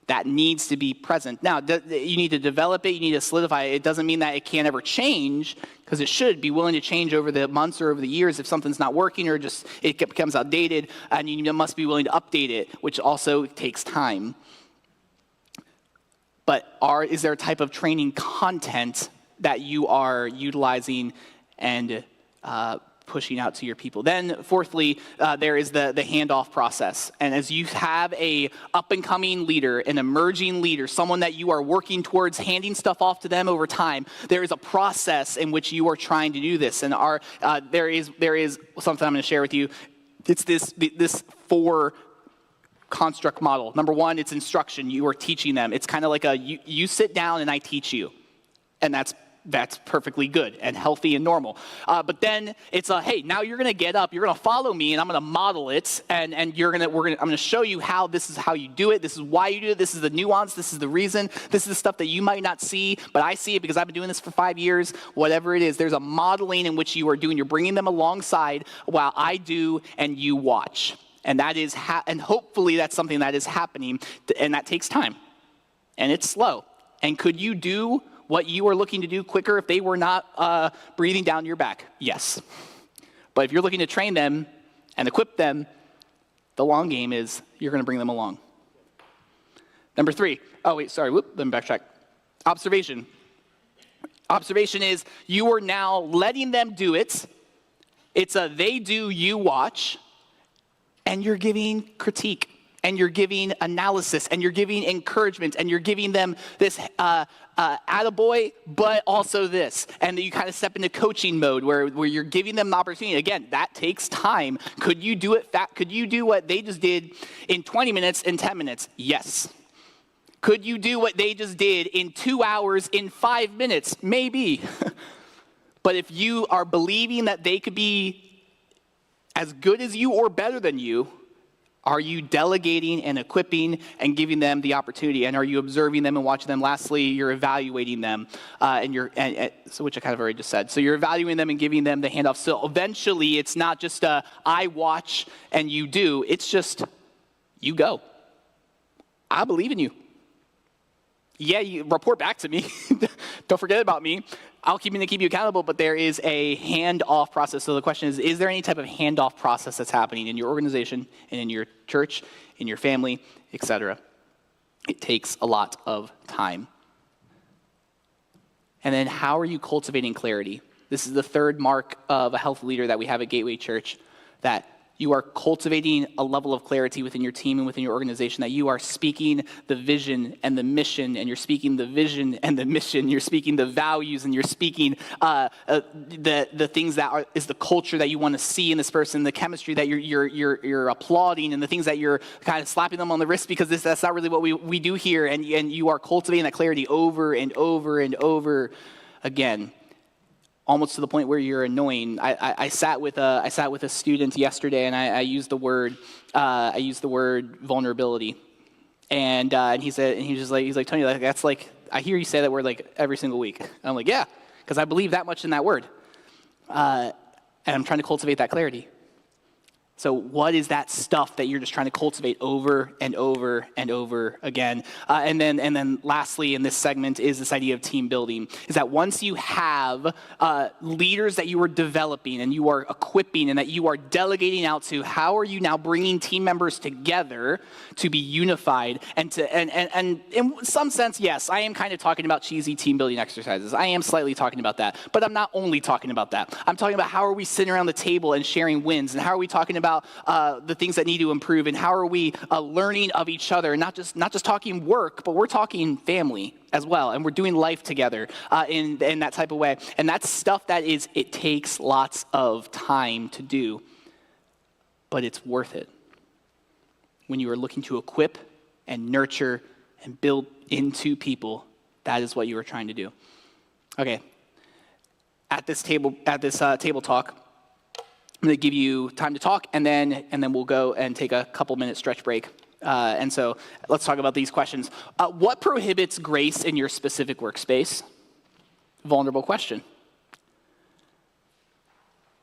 That needs to be present. Now, you need to develop it, you need to solidify it. It doesn't mean that it can't ever change, because it should be willing to change over the months or over the years if something's not working or just it becomes outdated, and you must be willing to update it, which also takes time. But is there a type of training content that you are utilizing and pushing out to your people? Then fourthly, there is the handoff process. And as you have a up-and-coming leader, an emerging leader, someone that you are working towards handing stuff off to them over time, there is a process in which you are trying to do this. And there is something I'm going to share with you. It's this 4 construct model. Number 1, it's instruction. You are teaching them. It's kind of like you sit down and I teach you. And that's perfectly good and healthy and normal. But then it's hey, now you're going to get up, you're going to follow me, and I'm going to model it, and I'm going to show you how this is how you do it. This is why you do it. This is the nuance. This is the reason. This is the stuff that you might not see, but I see it because I've been doing this for 5 years. Whatever it is, there's a modeling in which you are doing. You're bringing them alongside while I do and you watch. And that is and hopefully that's something that is happening, and that takes time, and it's slow. And could you do what you are looking to do quicker if they were not breathing down your back? Yes. But if you're looking to train them and equip them, the long game is you're going to bring them along. Number 3. Oh, wait, sorry. Let me backtrack. Observation. Observation is you are now letting them do it. It's they do, you watch, and you're giving critique. and you're giving analysis, and you're giving encouragement, and you're giving them this attaboy, but also this. And then you kind of step into coaching mode where you're giving them the opportunity. Again, that takes time. Could you do it could you do what they just did in 20 minutes, in 10 minutes? Yes. Could you do what they just did in 2 hours, in 5 minutes? Maybe. But if you are believing that they could be as good as you or better than you, are you delegating and equipping and giving them the opportunity? And are you observing them and watching them? Lastly, you're evaluating them, so which I kind of already just said. So you're evaluating them and giving them the handoff. So eventually, it's not just I watch and you do. It's just you go. I believe in you. Yeah, you report back to me. Don't forget about me. I'll keep you accountable, but there is a handoff process. So the question is there any type of handoff process that's happening in your organization and in your church, in your family, etc.? It takes a lot of time. And then how are you cultivating clarity? This is the third mark of a healthy leader that we have at Gateway Church, that you are cultivating a level of clarity within your team and within your organization, that you are speaking the vision and the mission, and you're speaking the vision and the mission, you're speaking the values, and you're speaking the things that is the culture that you want to see in this person, the chemistry that you're applauding, and the things that you're kind of slapping them on the wrist because that's not really what we do here, and you are cultivating that clarity over and over and over again. Almost to the point where you're annoying. I sat with a student yesterday, and I used the word vulnerability, and he said, and he's like Tony, like, that's like, I hear you say that word like every single week. And I'm like, yeah, because I believe that much in that word, and I'm trying to cultivate that clarity. So what is that stuff that you're just trying to cultivate over and over and over again? And then lastly in this segment is this idea of team building, is that once you have leaders that you are developing and you are equipping and that you are delegating out to, how are you now bringing team members together to be unified and in some sense, yes, I am kind of talking about cheesy team building exercises. I am slightly talking about that, but I'm not only talking about that. I'm talking about how are we sitting around the table and sharing wins, and how are we talking about the things that need to improve, and how are we learning of each other, not just talking work, but we're talking family as well, and we're doing life together in that type of way. And that's stuff that it takes lots of time to do, but it's worth it when you are looking to equip and nurture and build into people. That is what you are trying to do. Okay, at this table talk, I'm going to give you time to talk, and then we'll go and take a couple-minute stretch break. And so let's talk about these questions. What prohibits grace in your specific workspace? Vulnerable question.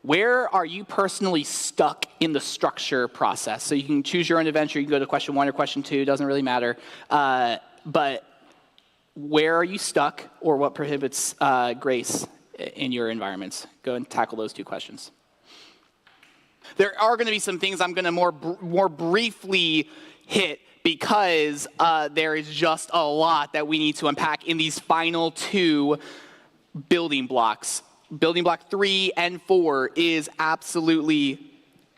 Where are you personally stuck in the structure process? So you can choose your own adventure. You can go to question 1 or question 2. It doesn't really matter. But where are you stuck, or what prohibits grace in your environments? Go and tackle those 2 questions. There are going to be some things I'm going to more briefly hit because there is just a lot that we need to unpack in these final 2 building blocks. Building block 3 and 4 is absolutely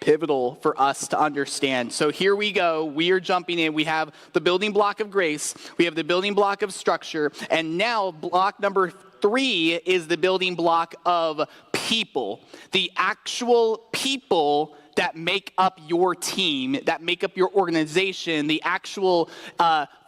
pivotal for us to understand. So here we go. We are jumping in. We have the building block of grace. We have the building block of structure. And now block number 3 is the building block of people. The actual people that make up your team, that make up your organization, the actual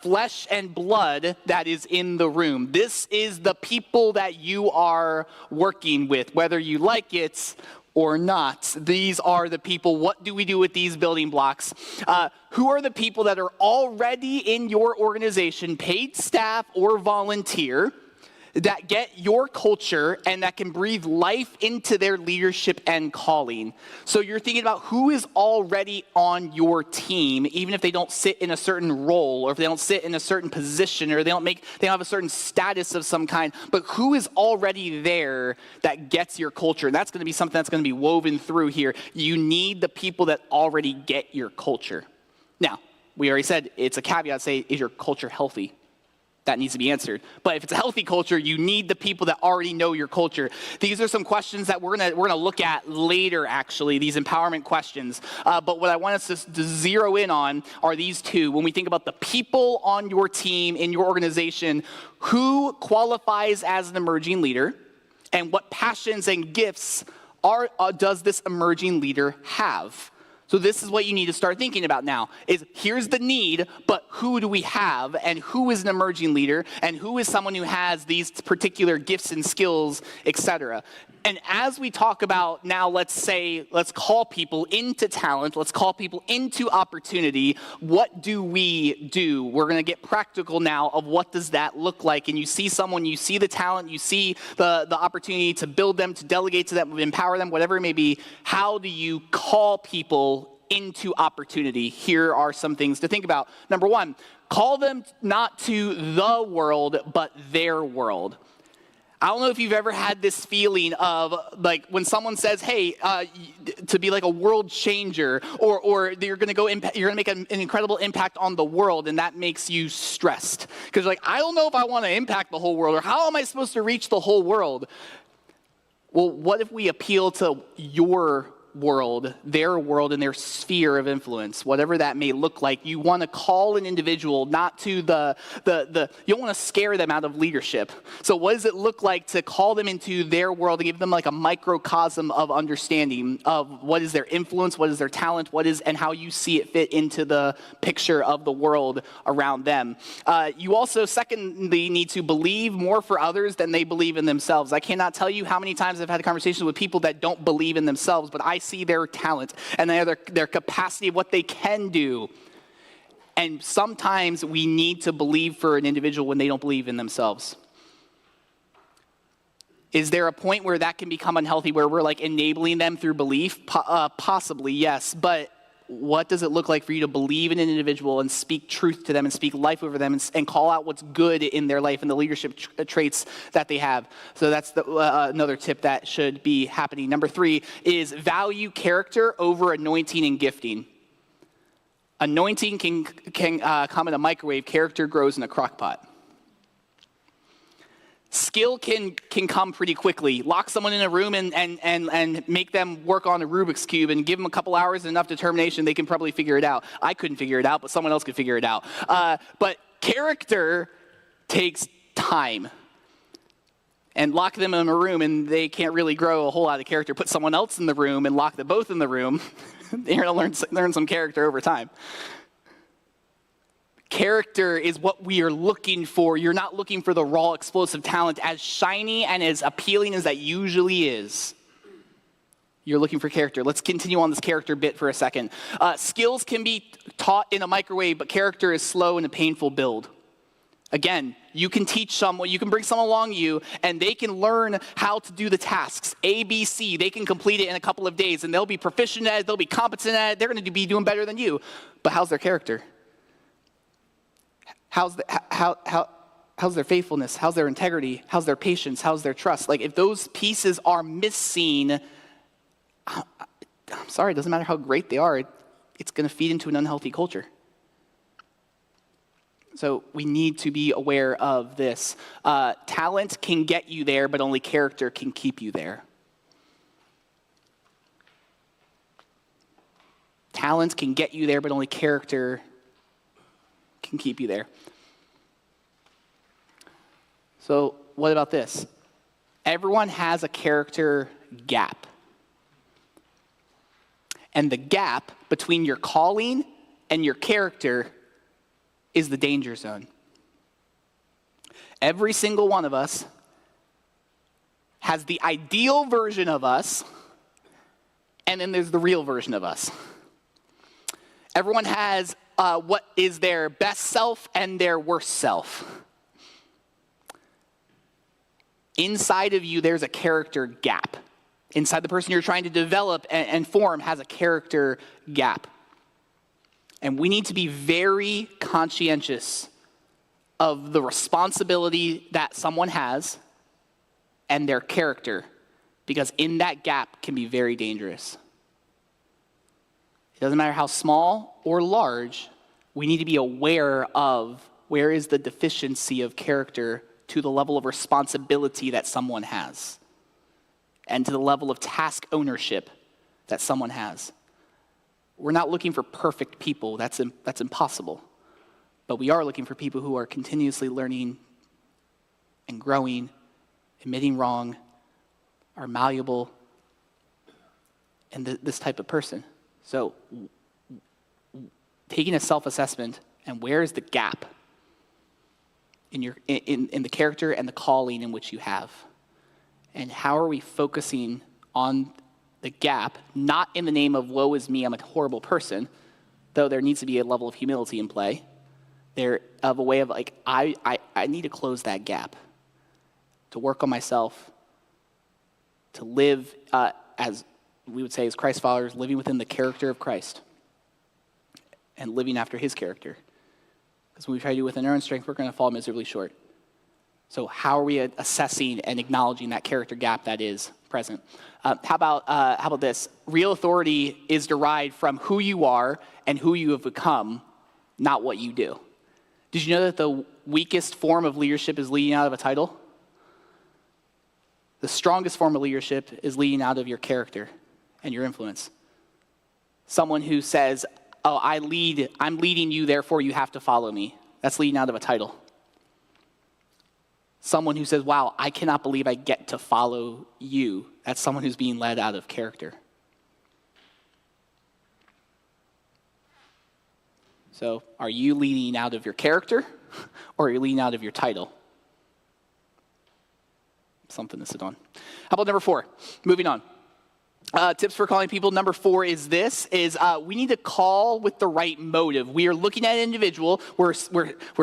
flesh and blood that is in the room. This is the people that you are working with, whether you like it or not. These are the people. What do we do with these building blocks? Who are the people that are already in your organization, paid staff or volunteer, that get your culture and that can breathe life into their leadership and calling? So you're thinking about who is already on your team, even if they don't sit in a certain role, or if they don't sit in a certain position, or they don't have a certain status of some kind, but who is already there that gets your culture? And that's going to be something that's going to be woven through here. You need the people that already get your culture. Now, we already said it's a caveat, say, is your culture healthy? That needs to be answered. But if it's a healthy culture, you need the people that already know your culture. These are some questions that we're gonna look at later, actually, these empowerment questions. But what I want us to zero in on are these two. When we think about the people on your team, in your organization, who qualifies as an emerging leader, and what passions and gifts does this emerging leader have? So this is what you need to start thinking about now, is here's the need, but who do we have, and who is an emerging leader, and who is someone who has these particular gifts and skills, etc. And as we talk about now, let's call people into talent, let's call people into opportunity, what do we do? We're going to get practical now of what does that look like. And you see someone, you see the talent, you see the opportunity to build them, to delegate to them, empower them, whatever it may be. How do you call people into opportunity? Here are some things to think about. Number one, call them not to the world, but their world. I don't know if you've ever had this feeling of, like, when someone says, hey, to be like a world changer, or you're going to make an incredible impact on the world, and that makes you stressed. Because you're like, I don't know if I want to impact the whole world, or how am I supposed to reach the whole world? Well, what if we appeal to your world, their world, and their sphere of influence, whatever that may look like? You want to call an individual not to you don't want to scare them out of leadership. So what does it look like to call them into their world, to give them like a microcosm of understanding of what is their influence, what is their talent, and how you see it fit into the picture of the world around them. You also, secondly, need to believe more for others than they believe in themselves. I cannot tell you how many times I've had conversations with people that don't believe in themselves, but I see their talent and their capacity of what they can do. And sometimes we need to believe for an individual when they don't believe in themselves. Is there a point where that can become unhealthy, where we're like enabling them through belief? Possibly, yes. But what does it look like for you to believe in an individual and speak truth to them and speak life over them and call out what's good in their life and the leadership traits that they have? So that's another tip that should be happening. Number 3 is value character over anointing and gifting. Anointing can come in a microwave. Character grows in a crock pot. Skill can come pretty quickly. Lock someone in a room and make them work on a Rubik's Cube and give them a couple hours and enough determination, they can probably figure it out. I couldn't figure it out, but someone else could figure it out. But character takes time. And lock them in a room and they can't really grow a whole lot of character. Put someone else in the room and lock them both in the room. They're going to learn some character over time. Character is what we are looking for. You're not looking for the raw, explosive talent, as shiny and as appealing as that usually is. You're looking for character. Let's continue on this character bit for a second. Skills can be taught in a microwave, but character is slow and a painful build. Again, you can teach someone, you can bring someone along you, and they can learn how to do the tasks, A, B, C. They can complete it in a couple of days, and they'll be proficient at it, they'll be competent at it, they're going to be doing better than you. But how's their character? How's their faithfulness? How's their integrity? How's their patience? How's their trust? Like, if those pieces are missing, I'm sorry, it doesn't matter how great they are, it's going to feed into an unhealthy culture. So we need to be aware of this. Talent can get you there, but only character can keep you there. Talent can get you there, but only character can keep you there. So what about this? Everyone has a character gap. And the gap between your calling and your character is the danger zone. Every single one of us has the ideal version of us, and then there's the real version of us. Everyone has what is their best self and their worst self. Inside of you, there's a character gap. Inside the person you're trying to develop and form has a character gap. And we need to be very conscientious of the responsibility that someone has and their character, because in that gap can be very dangerous. It doesn't matter how small or large, we need to be aware of Where is the deficiency of character to the level of responsibility that someone has and to the level of task ownership that someone has? We're not looking for perfect people. That's impossible. But we are looking for people who are continuously learning and growing, admitting wrong, are malleable, and this type of person. So taking a self-assessment and where is the gap in the character and the calling in which you have? And how are we focusing on the gap, not in the name of woe is me, I'm a horrible person, though there needs to be a level of humility in play, there of a way of like, I need to close that gap, to work on myself, to live as we would say as Christ followers, living within the character of Christ and living after his character. Because when we try to do it within our own strength, we're going to fall miserably short. So how are we assessing and acknowledging that character gap that is present? How about this? Real authority is derived from who you are and who you have become, not what you do. Did you know that the weakest form of leadership is leading out of a title? The strongest form of leadership is leading out of your character and your influence. Someone who says, oh, I'm leading you, therefore you have to follow me. That's leading out of a title. Someone who says, wow, I cannot believe I get to follow you. That's someone who's being led out of character. So are you leading out of your character or are you leading out of your title? Something to sit on. How about number 4? Moving on. Tips for calling people. Number 4 is this, we need to call with the right motive. We are looking at an individual, we're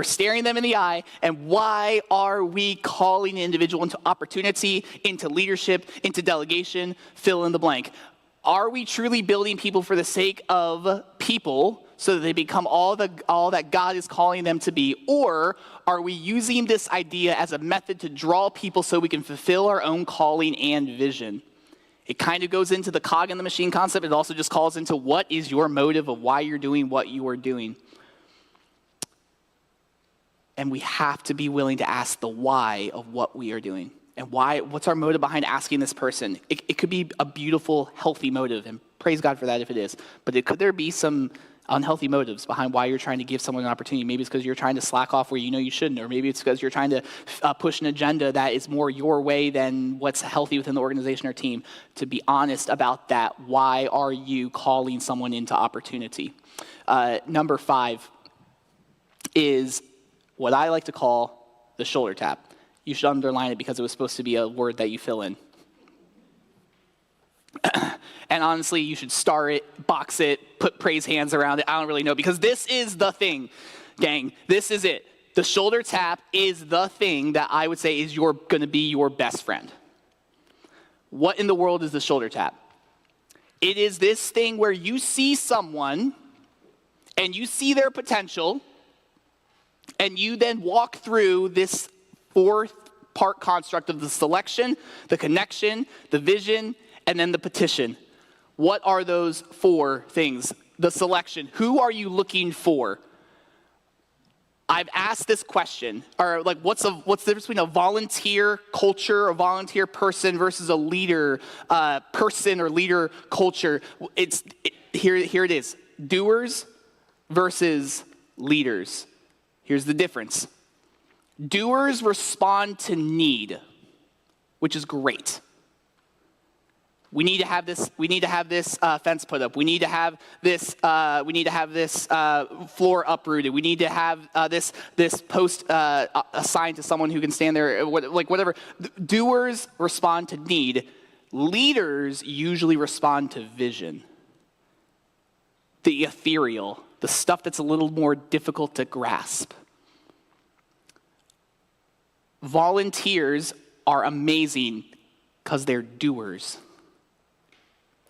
staring them in the eye, and why are we calling an individual into opportunity, into leadership, into delegation, fill in the blank. Are we truly building people for the sake of people so that they become all that God is calling them to be? Or are we using this idea as a method to draw people so we can fulfill our own calling and vision? It kind of goes into the cog in the machine concept. It also just calls into what is your motive of why you're doing what you are doing. And we have to be willing to ask the why of what we are doing. And what's our motive behind asking this person? It could be a beautiful, healthy motive, and praise God for that if it is. But could there be some unhealthy motives behind why you're trying to give someone an opportunity? Maybe it's because you're trying to slack off where you know you shouldn't, or maybe it's because you're trying to push an agenda that is more your way than what's healthy within the organization or team. To be honest about that, why are you calling someone into opportunity? Number 5 is what I like to call the shoulder tap. You should underline it because it was supposed to be a word that you fill in. And honestly, you should star it, box it, put praise hands around it. I don't really know, because this is the thing, gang. This is it. The shoulder tap is the thing that I would say is going to be your best friend. What in the world is the shoulder tap? It is this thing where you see someone and you see their potential, and you then walk through this 4-part construct of the selection, the connection, the vision, and then the petition. What are those 4 things? The selection. Who are you looking for? I've asked this question, or like, what's the difference between a volunteer culture, a volunteer person versus a leader person or leader culture? Here it is. Doers versus leaders. Here's the difference. Doers respond to need, which is great. We need to have this. We need to have this fence put up. We need to have this. We need to have this floor uprooted. We need to have this post assigned to someone who can stand there. Whatever. Doers respond to need. Leaders usually respond to vision. The ethereal, the stuff that's a little more difficult to grasp. Volunteers are amazing because they're doers.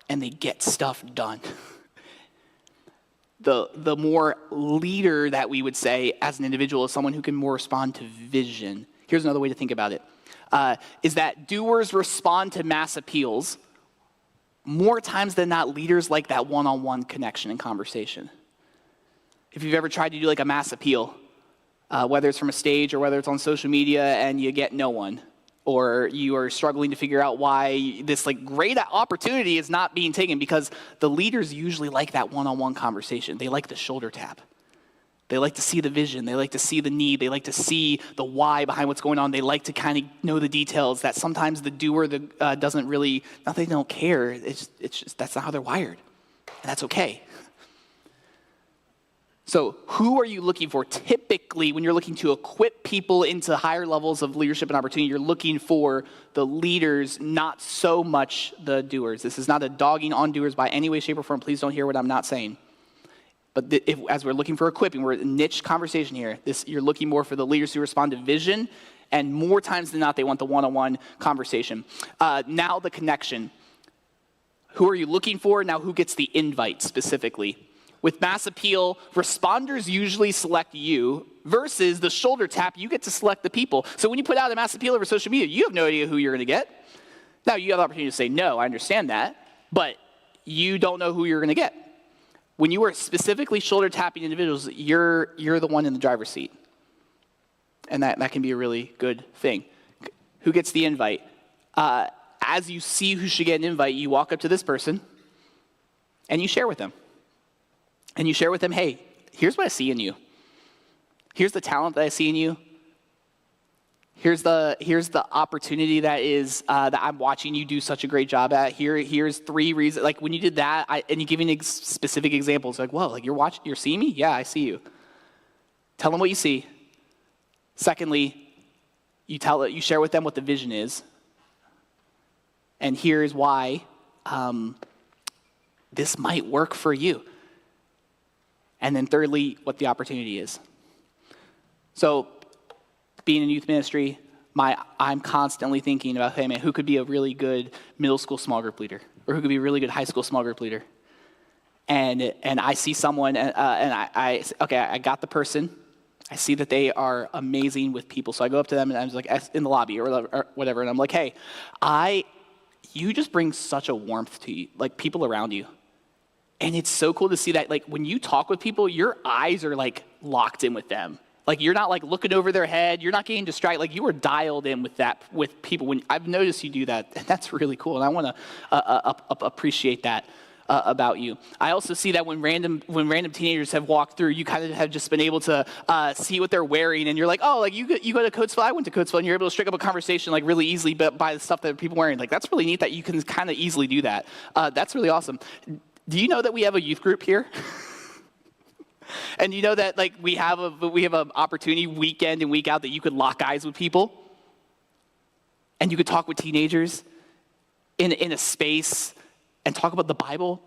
And they get stuff done. The more leader that we would say as an individual is someone who can more respond to vision. Here's another way to think about it. Is that doers respond to mass appeals. More times than not, leaders like that one-on-one connection and conversation. If you've ever tried to do like a mass appeal, whether it's from a stage or whether it's on social media and you get no one, or you are struggling to figure out why this like great opportunity is not being taken, because the leaders usually like that one-on-one conversation. They like the shoulder tap. They like to see the vision. They like to see the need. They like to see the why behind what's going on. They like to kind of know the details that sometimes the doer doesn't really, not that they don't care. It's just, that's not how they're wired. And that's okay. So who are you looking for? Typically, when you're looking to equip people into higher levels of leadership and opportunity, you're looking for the leaders, not so much the doers. This is not a dogging on doers by any way, shape, or form. Please don't hear what I'm not saying. But as we're looking for equipping, we're a niche conversation here. You're looking more for the leaders who respond to vision, and more times than not, they want the one-on-one conversation. Now the connection. Who are you looking for? Now who gets the invite specifically? With mass appeal, responders usually select you, versus the shoulder tap, you get to select the people. So when you put out a mass appeal over social media, you have no idea who you're going to get. Now, you have the opportunity to say, no, I understand that, but you don't know who you're going to get. When you are specifically shoulder tapping individuals, you're the one in the driver's seat. And that can be a really good thing. Who gets the invite? As you see who should get an invite, you walk up to this person, and you share with them. And you share with them, hey, here's what I see in you. Here's the talent that I see in you. Here's the opportunity that I'm watching you do such a great job at. Here's 3 reasons. Like when you did that, and you give me specific examples. Like, whoa, like you're seeing me? Yeah, I see you. Tell them what you see. Secondly, you share with them what the vision is. And here's why this might work for you. And then thirdly, what the opportunity is. So being in youth ministry, I'm constantly thinking about, hey man, who could be a really good middle school small group leader? Or who could be a really good high school small group leader? And I see someone, and I got the person. I see that they are amazing with people. So I go up to them, and I was like, in the lobby or whatever, and I'm like, hey, you just bring such a warmth to you, like people around you. And it's so cool to see that, like, when you talk with people, your eyes are, like, locked in with them. Like, you're not, like, looking over their head. You're not getting distracted. Like, you are dialed in with people. I've noticed you do that, and that's really cool. And I want to appreciate that about you. I also see that when random teenagers have walked through, you kind of have just been able to see what they're wearing, and you're like, oh, like, you go to Coatesville. I went to Coatesville, and you're able to strike up a conversation, like, really easily by the stuff that people are wearing. Like, that's really neat that you can kind of easily do that. That's really awesome. Do you know that we have a youth group here? And you know that like we have an opportunity week in and week out that you could lock eyes with people, and you could talk with teenagers in a space and talk about the Bible,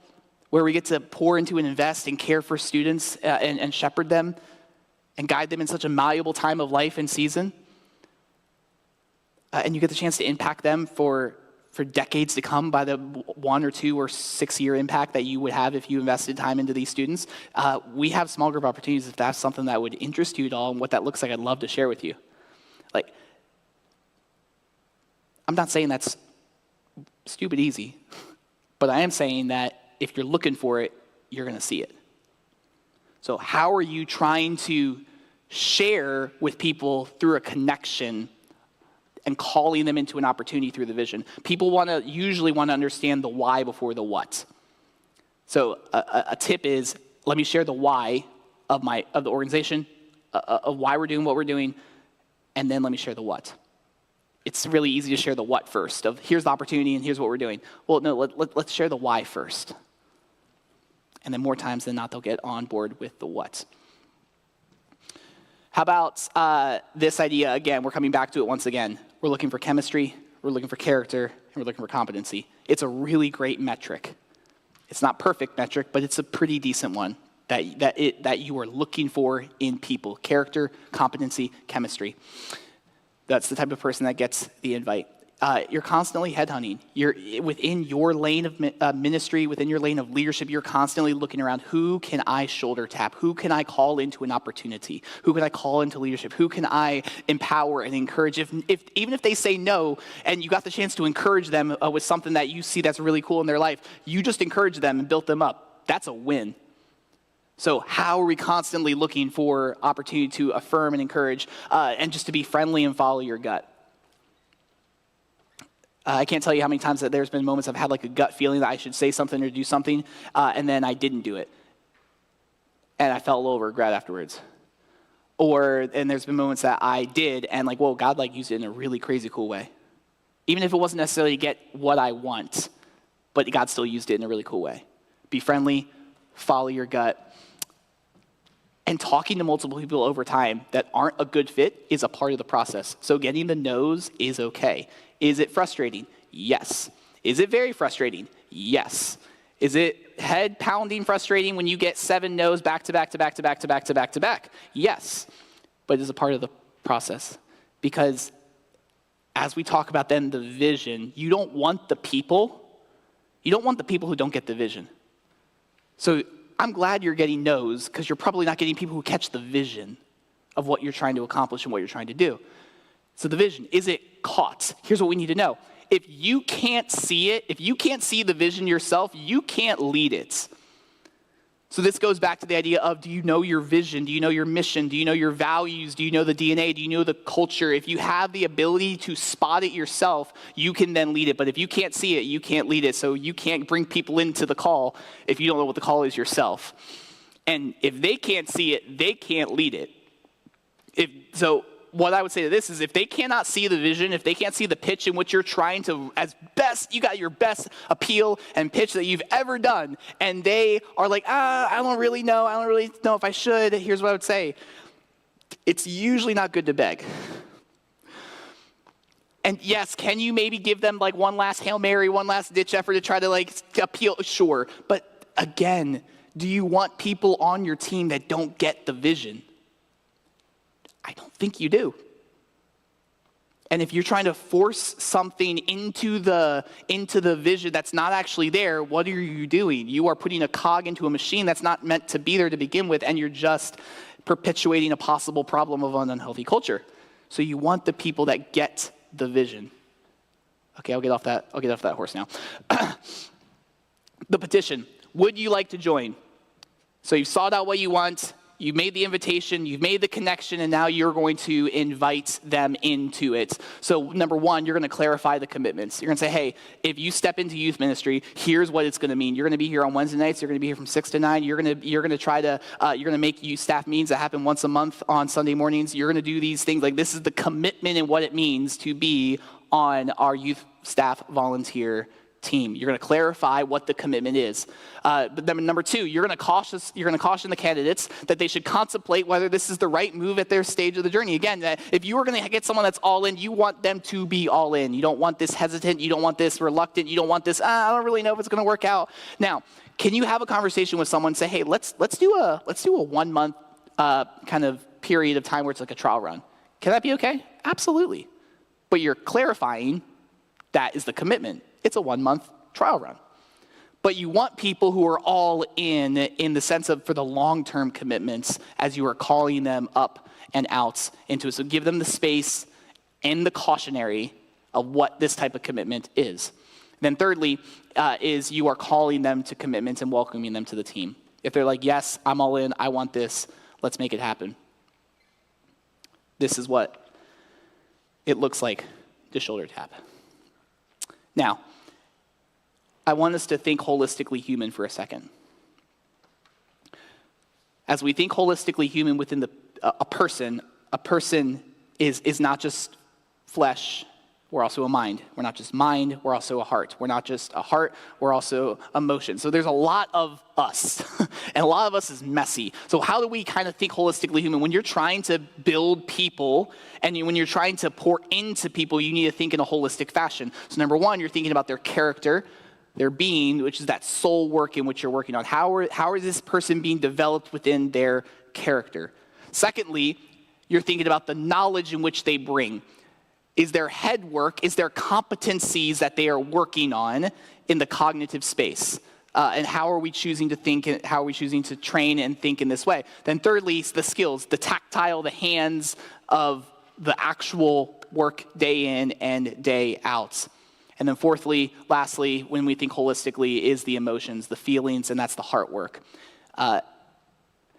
where we get to pour into and invest and care for students and shepherd them and guide them in such a malleable time of life and season. And you get the chance to impact them for decades to come by the 1 or 2 or 6 year impact that you would have if you invested time into these students. We have small group opportunities. If that's something that would interest you at all and what that looks like, I'd love to share with you. Like, I'm not saying that's stupid easy, but I am saying that if you're looking for it, you're going to see it. So how are you trying to share with people through a connection and calling them into an opportunity through the vision? People usually want to understand the why before the what. So a tip is, let me share the why of the organization, of why we're doing what we're doing, and then let me share the what. It's really easy to share the what first, of here's the opportunity and here's what we're doing. Well, no, let's share the why first. And then more times than not, they'll get on board with the what. How about this idea? Again, we're coming back to it once again. We're looking for chemistry, we're looking for character, and we're looking for competency. It's a really great metric. It's not perfect metric, but it's a pretty decent one that you are looking for in people. Character, competency, chemistry. That's the type of person that gets the invite. You're constantly headhunting. You're within your lane of ministry, within your lane of leadership, you're constantly looking around, who can I shoulder tap? Who can I call into an opportunity? Who can I call into leadership? Who can I empower and encourage? Even if they say no, and you got the chance to encourage them with something that you see that's really cool in their life, you just encouraged them and built them up. That's a win. So how are we constantly looking for opportunity to affirm and encourage and just to be friendly and follow your gut? I can't tell you how many times that there's been moments I've had like a gut feeling that I should say something or do something, and then I didn't do it. And I felt a little regret afterwards. And there's been moments that I did, and like, whoa, God like used it in a really crazy cool way. Even if it wasn't necessarily to get what I want, but God still used it in a really cool way. Be friendly, follow your gut. And talking to multiple people over time that aren't a good fit is a part of the process. So getting the no's is okay. Is it frustrating? Yes. Is it very frustrating? Yes. Is it head pounding frustrating when you get 7 no's back to back to back to back to back to back to back? Yes. But it's a part of the process. Because as we talk about then the vision, you don't want the people who don't get the vision. So I'm glad you're getting no's because you're probably not getting people who catch the vision of what you're trying to accomplish and what you're trying to do. So the vision, is it caught? Here's what we need to know. If you can't see it, if you can't see the vision yourself, you can't lead it. So this goes back to the idea of, do you know your vision? Do you know your mission? Do you know your values? Do you know the DNA? Do you know the culture? If you have the ability to spot it yourself, you can then lead it. But if you can't see it, you can't lead it. So you can't bring people into the call if you don't know what the call is yourself. And if they can't see it, they can't lead it. So what I would say to this is if they cannot see the vision, if they can't see the pitch in which you're trying to, as best, you got your best appeal and pitch that you've ever done, and they are like, I don't really know if I should, here's what I would say. It's usually not good to beg. And yes, can you maybe give them like one last Hail Mary, one last ditch effort to try to like appeal? Sure. But again, do you want people on your team that don't get the vision? I don't think you do. And if you're trying to force something into the vision that's not actually there, what are you doing? You are putting a cog into a machine that's not meant to be there to begin with, and you're just perpetuating a possible problem of an unhealthy culture. So you want the people that get the vision. Okay, I'll get off that horse now. The petition. Would you like to join? So you've sought out what you want. You've made the invitation, you've made the connection, and now you're going to invite them into it. So number one, you're going to clarify the commitments. You're going to say, hey, if you step into youth ministry, here's what it's going to mean. You're going to be here on Wednesday nights. You're going to be here from 6 to 9. You're going to make youth staff meetings that happen once a month on Sunday mornings. You're going to do these things. Like, this is the commitment and what it means to be on our youth staff volunteer team. You're going to clarify what the commitment is. But then number two, you're going to caution the candidates that they should contemplate whether this is the right move at their stage of the journey. Again, that if you are going to get someone that's all in, you want them to be all in. You don't want this hesitant. You don't want this reluctant. You don't want this, I don't really know if it's going to work out. Now, can you have a conversation with someone and say, hey, let's do a 1 month kind of period of time where it's like a trial run. Can that be okay? Absolutely. But you're clarifying that is the commitment. It's a 1 month trial run. But you want people who are all in the sense of for the long-term commitments as you are calling them up and out into it. So give them the space and the cautionary of what this type of commitment is. Then thirdly, is you are calling them to commitments and welcoming them to the team. If they're like, yes, I'm all in, I want this, let's make it happen. This is what it looks like to shoulder tap. Now, I want us to think holistically human for a second. As we think holistically human within a person is not just flesh, we're also a mind. We're not just mind, we're also a heart. We're not just a heart, we're also emotion. So there's a lot of us, and a lot of us is messy. So how do we kind of think holistically human? When you're trying to build people, and when you're trying to pour into people, you need to think in a holistic fashion. So number one, you're thinking about their character, their being, which is that soul work in which you're working on. How is this person being developed within their character? Secondly, you're thinking about the knowledge in which they bring. Is their head work, is there competencies that they are working on in the cognitive space? And how are we choosing to think, and how are we choosing to train and think in this way? Then thirdly, the skills, the tactile, the hands of the actual work day in and day out. And then fourthly, lastly, when we think holistically, is the emotions, the feelings, and that's the heart work.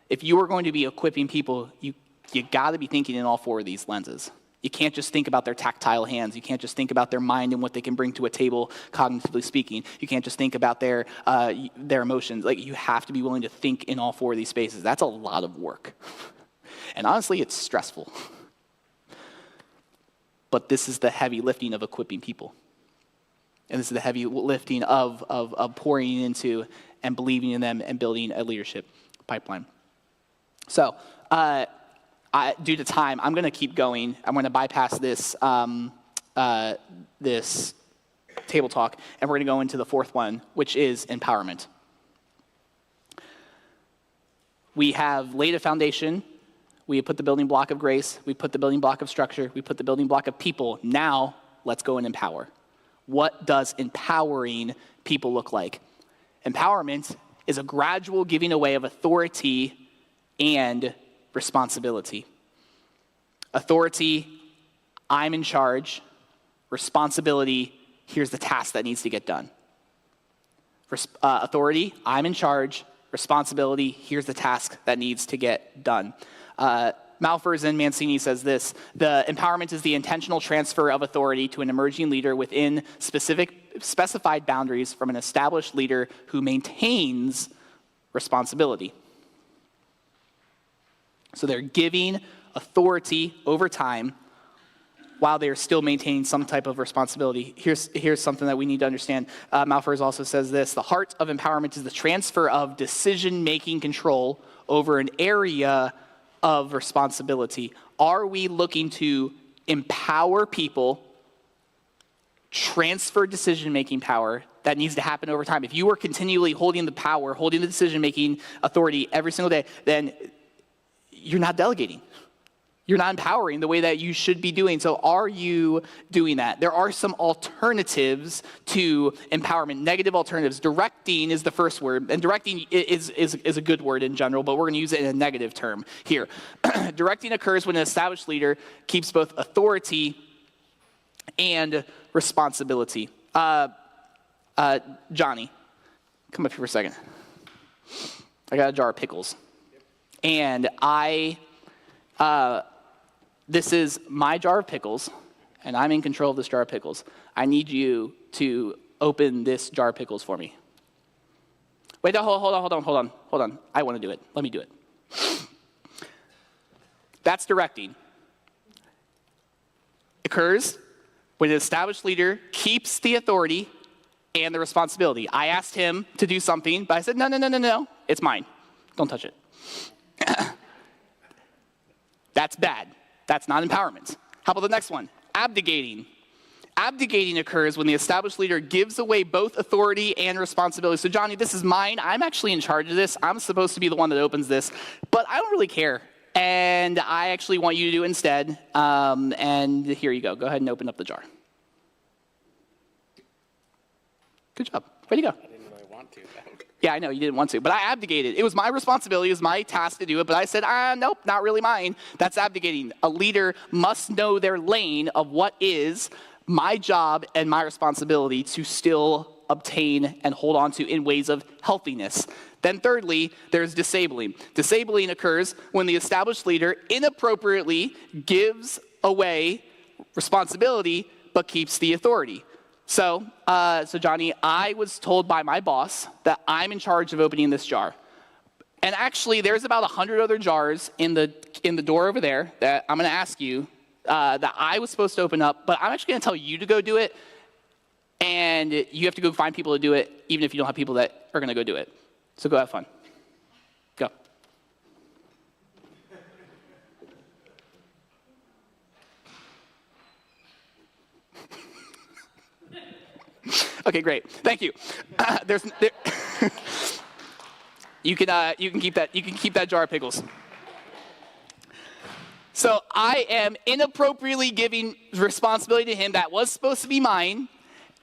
If you are going to be equipping people, you got to be thinking in all four of these lenses. You can't just think about their tactile hands. You can't just think about their mind and what they can bring to a table, cognitively speaking. You can't just think about their emotions. Like, you have to be willing to think in all four of these spaces. That's a lot of work. And honestly, it's stressful. But this is the heavy lifting of equipping people. And this is the heavy lifting of pouring into and believing in them and building a leadership pipeline. So, due to time, I'm going to keep going. I'm going to bypass this this table talk, and we're going to go into the fourth one, which is empowerment. We have laid a foundation. We have put the building block of grace. We put the building block of structure. We put the building block of people. Now, let's go and empower. What does empowering people look like? Empowerment is a gradual giving away of authority and responsibility. Authority, I'm in charge. Responsibility, here's the task that needs to get done. Authority, I'm in charge. Responsibility, here's the task that needs to get done. Malfers and Mancini says this: the empowerment is the intentional transfer of authority to an emerging leader within specified boundaries from an established leader who maintains responsibility. So they're giving authority over time while they're still maintaining some type of responsibility. Here's something that we need to understand. Malfers also says this: the heart of empowerment is the transfer of decision-making control over an area of responsibility. Are we looking to empower people, transfer decision-making power? That needs to happen over time. If you are continually holding the power, holding the decision-making authority every single day, then you're not delegating. You're not empowering the way that you should be doing. So are you doing that? There are some alternatives to empowerment, negative alternatives. Directing is the first word, and directing is a good word in general, but we're going to use it in a negative term here. Directing occurs when an established leader keeps both authority and responsibility. Johnny, come up here for a second. I got a jar of pickles. And this is my jar of pickles, and I'm in control of this jar of pickles. I need you to open this jar of pickles for me. Wait, no, hold on. I want to do it. Let me do it. That's directing. Occurs when an established leader keeps the authority and the responsibility. I asked him to do something, but I said, no, it's mine. Don't touch it. That's bad. That's not empowerment. How about the next one? Abdicating. Abdicating occurs when the established leader gives away both authority and responsibility. So Johnny, this is mine. I'm actually in charge of this. I'm supposed to be the one that opens this, but I don't really care. And I actually want you to do it instead. And here you go. Go ahead and open up the jar. Good job. Way to go. I didn't really want to. Yeah, I know, you didn't want to, but I abdicated. It was my responsibility, it was my task to do it, but I said, nope, not really mine. That's abdicating. A leader must know their lane of what is my job and my responsibility to still obtain and hold on to in ways of healthiness. Then thirdly, there's disabling. Disabling occurs when the established leader inappropriately gives away responsibility but keeps the authority. So Johnny, I was told by my boss that I'm in charge of opening this jar. And actually, there's about 100 other jars in the door over there that I'm going to ask you that I was supposed to open up, but I'm actually going to tell you to go do it, and you have to go find people to do it, even if you don't have people that are going to go do it. So go have fun. Go. Okay, great. Thank you. You can keep that jar of pickles. So I am inappropriately giving responsibility to him that was supposed to be mine,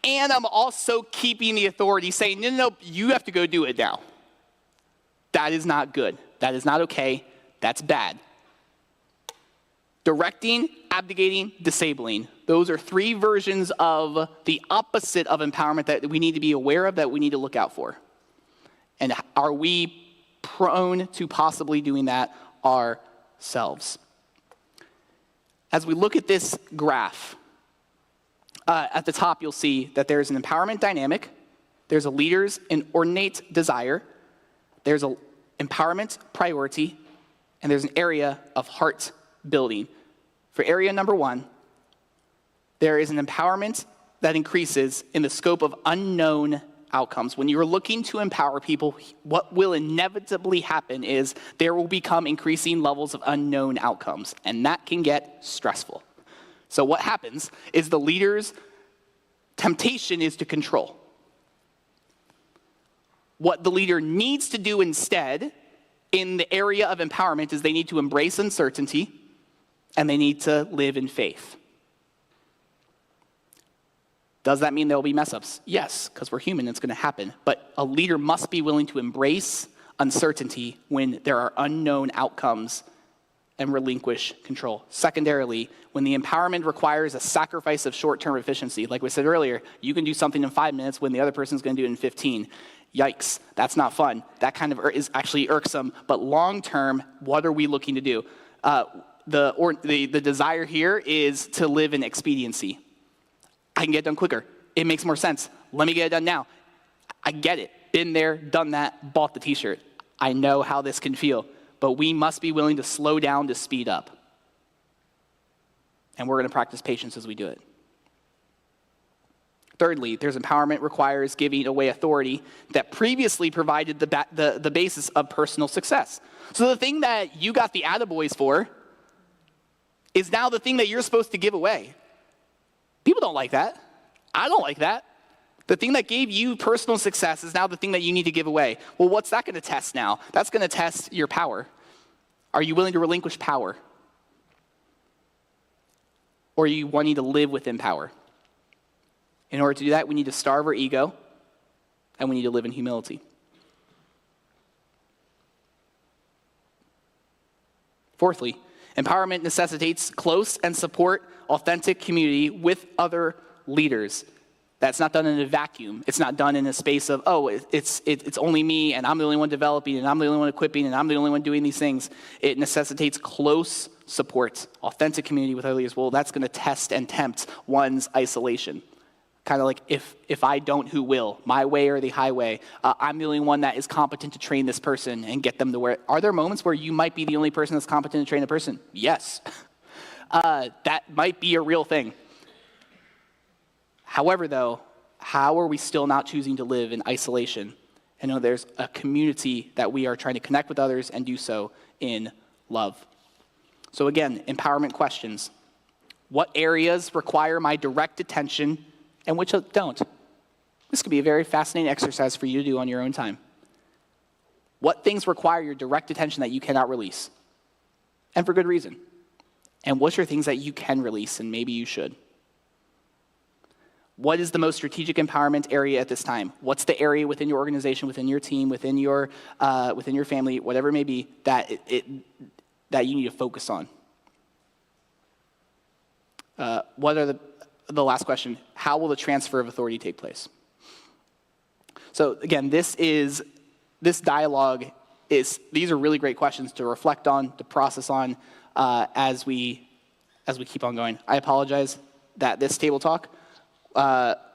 and I'm also keeping the authority, saying, no, you have to go do it now. That is not good. That is not okay. That's bad. Directing, abdicating, disabling. Those are three versions of the opposite of empowerment that we need to be aware of, that we need to look out for. And are we prone to possibly doing that ourselves. As we look at this graph, at the top you'll see that there's an empowerment dynamic, there's a leader's inordinate desire, there's an empowerment priority, and there's an area of heart building. For area number 1, there is an empowerment that increases in the scope of unknown outcomes. When you're looking to empower people, what will inevitably happen is there will become increasing levels of unknown outcomes, and that can get stressful. So what happens is the leader's temptation is to control. What the leader needs to do instead in the area of empowerment is they need to embrace uncertainty and they need to live in faith. Does that mean there will be mess-ups? Yes, because we're human, it's going to happen. But a leader must be willing to embrace uncertainty when there are unknown outcomes and relinquish control. Secondarily, when the empowerment requires a sacrifice of short-term efficiency, like we said earlier, you can do something in 5 minutes when the other person's going to do it in 15. Yikes, that's not fun. That kind of is actually irksome. But long-term, what are we looking to do? The desire here is to live in expediency. I can get it done quicker. It makes more sense. Let me get it done now. I get it. Been there, done that, bought the t-shirt. I know how this can feel. But we must be willing to slow down to speed up. And we're going to practice patience as we do it. Thirdly, there's empowerment requires giving away authority that previously provided the basis of personal success. So the thing that you got the attaboys for is now the thing that you're supposed to give away. People don't like that. I don't like that. The thing that gave you personal success is now the thing that you need to give away. Well, what's that going to test now? That's going to test your power. Are you willing to relinquish power? Or are you wanting to live within power? In order to do that, we need to starve our ego, and we need to live in humility. Fourthly, empowerment necessitates close and support authentic community with other leaders. That's not done in a vacuum. It's not done in a space of, oh, it's only me, and I'm the only one developing, and I'm the only one equipping, and I'm the only one doing these things. It necessitates close support, authentic community with other leaders. Well, that's going to test and tempt one's isolation. Kind of like, if I don't, who will? My way or the highway? I'm the only one that is competent to train this person and get them to where. Are there moments where you might be the only person that's competent to train a person? Yes. That might be a real thing. However, though, how are we still not choosing to live in isolation? And know there's a community that we are trying to connect with others and do so in love. So again, empowerment questions. What areas require my direct attention and which don't? This could be a very fascinating exercise for you to do on your own time. What things require your direct attention that you cannot release? And for good reason. And which are things that you can release and maybe you should? What is the most strategic empowerment area at this time? What's the area within your organization, within your team, within your family, whatever it may be, that you need to focus on? What are the last question? How will the transfer of authority take place? So again, this dialogue these are really great questions to reflect on, to process on as we keep on going. I apologize that this table talk.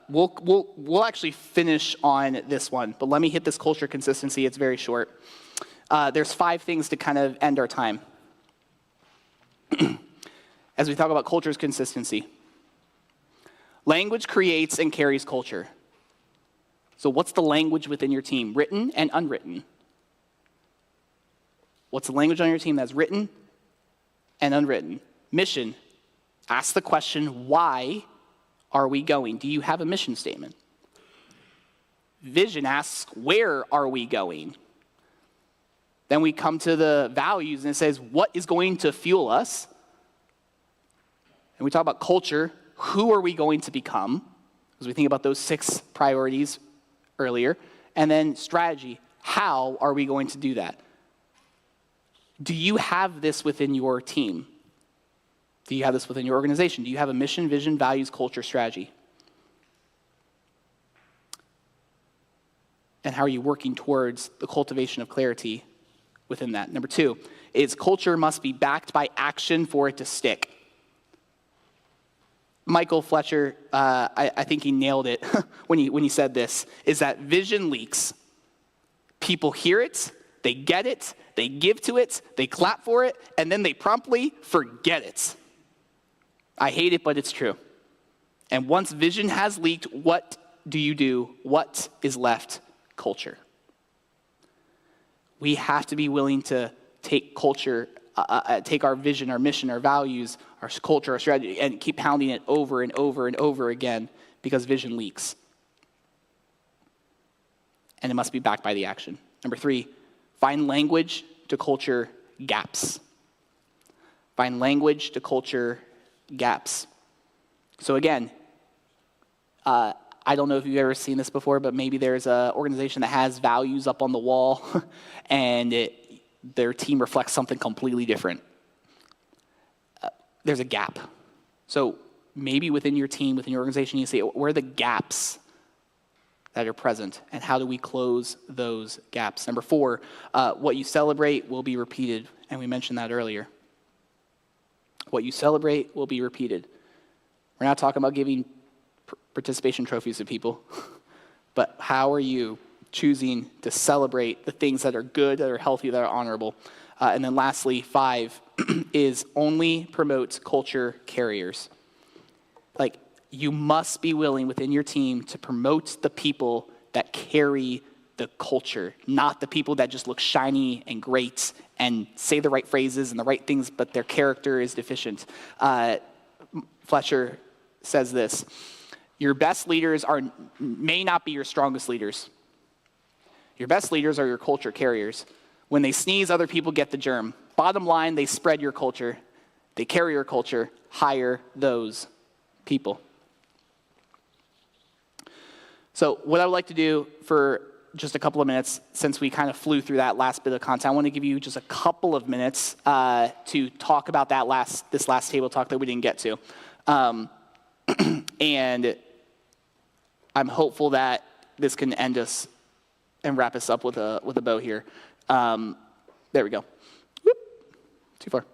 We'll actually finish on this one, but let me hit this culture consistency. It's very short. There's 5 things to kind of end our time as we talk about culture's consistency. Language creates and carries culture. So what's the language within your team, written and unwritten? What's the language on your team that's written and unwritten? Mission. Ask the question, why are we going? Do you have a mission statement? Vision asks, where are we going? Then we come to the values and it says, what is going to fuel us? And we talk about culture. Who are we going to become? As we think about those 6 priorities earlier. And then strategy. How are we going to do that? Do you have this within your team? Do you have this within your organization? Do you have a mission, vision, values, culture, strategy? And how are you working towards the cultivation of clarity within that. Number 2 is culture must be backed by action for it to stick. Michael Fletcher, I think he nailed it when he said this, is that vision leaks. People hear it, they get it, they give to it, they clap for it, and then they promptly forget it. I hate it, but it's true. And once vision has leaked, what do? What is left? Culture. We have to be willing to take culture, take our vision, our mission, our values, our culture, our strategy, and keep pounding it over and over and over again because vision leaks. And it must be backed by the action. Number 3, find language to culture gaps. Find language to culture gaps. So again, I don't know if you've ever seen this before, but maybe there's an organization that has values up on the wall and their team reflects something completely different. There's a gap. So maybe within your team, within your organization, you say, where are the gaps that are present, and how do we close those gaps? Number 4, what you celebrate will be repeated, and we mentioned that earlier. What you celebrate will be repeated. We're not talking about giving participation trophies to people, but how are you choosing to celebrate the things that are good, that are healthy, that are honorable? And then lastly, 5 is only promote culture carriers. Like, you must be willing within your team to promote the people that carry the culture, not the people that just look shiny and great and say the right phrases and the right things, but their character is deficient. Fletcher says this: your best leaders may not be your strongest leaders. Your best leaders are your culture carriers. When they sneeze, other people get the germ. Bottom line, they spread your culture. They carry your culture. Hire those people. So what I would like to do for just a couple of minutes, since we kind of flew through that last bit of content, I want to give you just a couple of minutes to talk about this last table talk that we didn't get to. And I'm hopeful that this can end us and wrap us up with a bow here. There we go. Whoop, too far.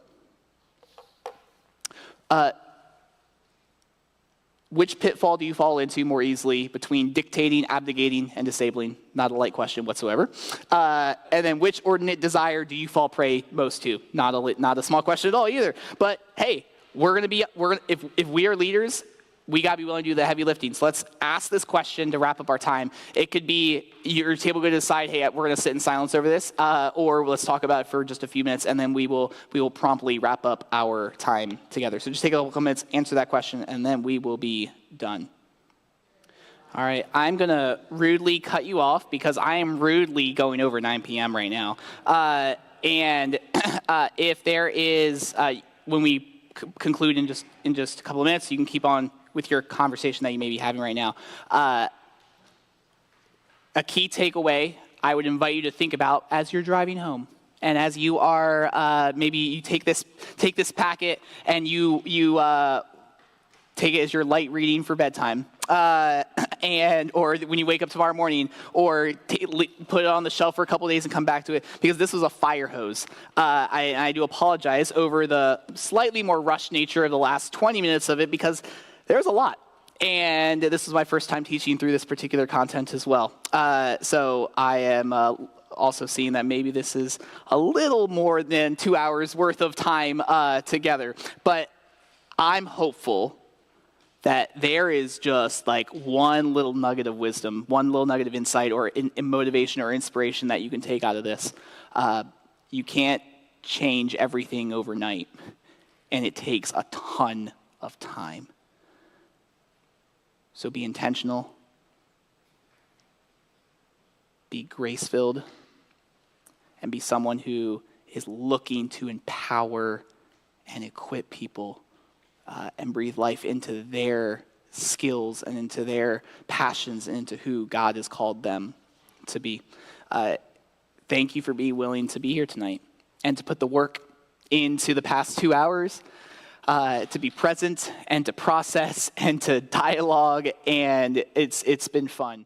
Which pitfall do you fall into more easily between dictating, abdicating, and disabling? Not a light question whatsoever. And then which ordinate desire do you fall prey most to? Not a small question at all either. But hey, if we are leaders, we got to be willing to do the heavy lifting. So let's ask this question to wrap up our time. It could be your table going to decide, hey, we're going to sit in silence over this, or let's talk about it for just a few minutes, and then we will promptly wrap up our time together. So just take a couple minutes, answer that question, and then we will be done. All right, I'm going to rudely cut you off because I am rudely going over 9 p.m. right now. And if there is, when we conclude in just a couple of minutes, you can keep on with your conversation that you may be having right now. A key takeaway I would invite you to think about as you're driving home, and as you are, maybe you take this packet and you take it as your light reading for bedtime, or when you wake up tomorrow morning, or put it on the shelf for a couple of days and come back to it, because this was a fire hose. I do apologize over the slightly more rushed nature of the last 20 minutes of it, because there's a lot. And this is my first time teaching through this particular content as well. So I am also seeing that maybe this is a little more than 2 hours worth of time together. But I'm hopeful that there is just like one little nugget of wisdom, one little nugget of insight or motivation or inspiration that you can take out of this. You can't change everything overnight, and it takes a ton of time. So be intentional, be grace-filled, and be someone who is looking to empower and equip people and breathe life into their skills and into their passions and into who God has called them to be. Thank you for being willing to be here tonight and to put the work into the past 2 hours, to be present and to process and to dialogue, and it's been fun.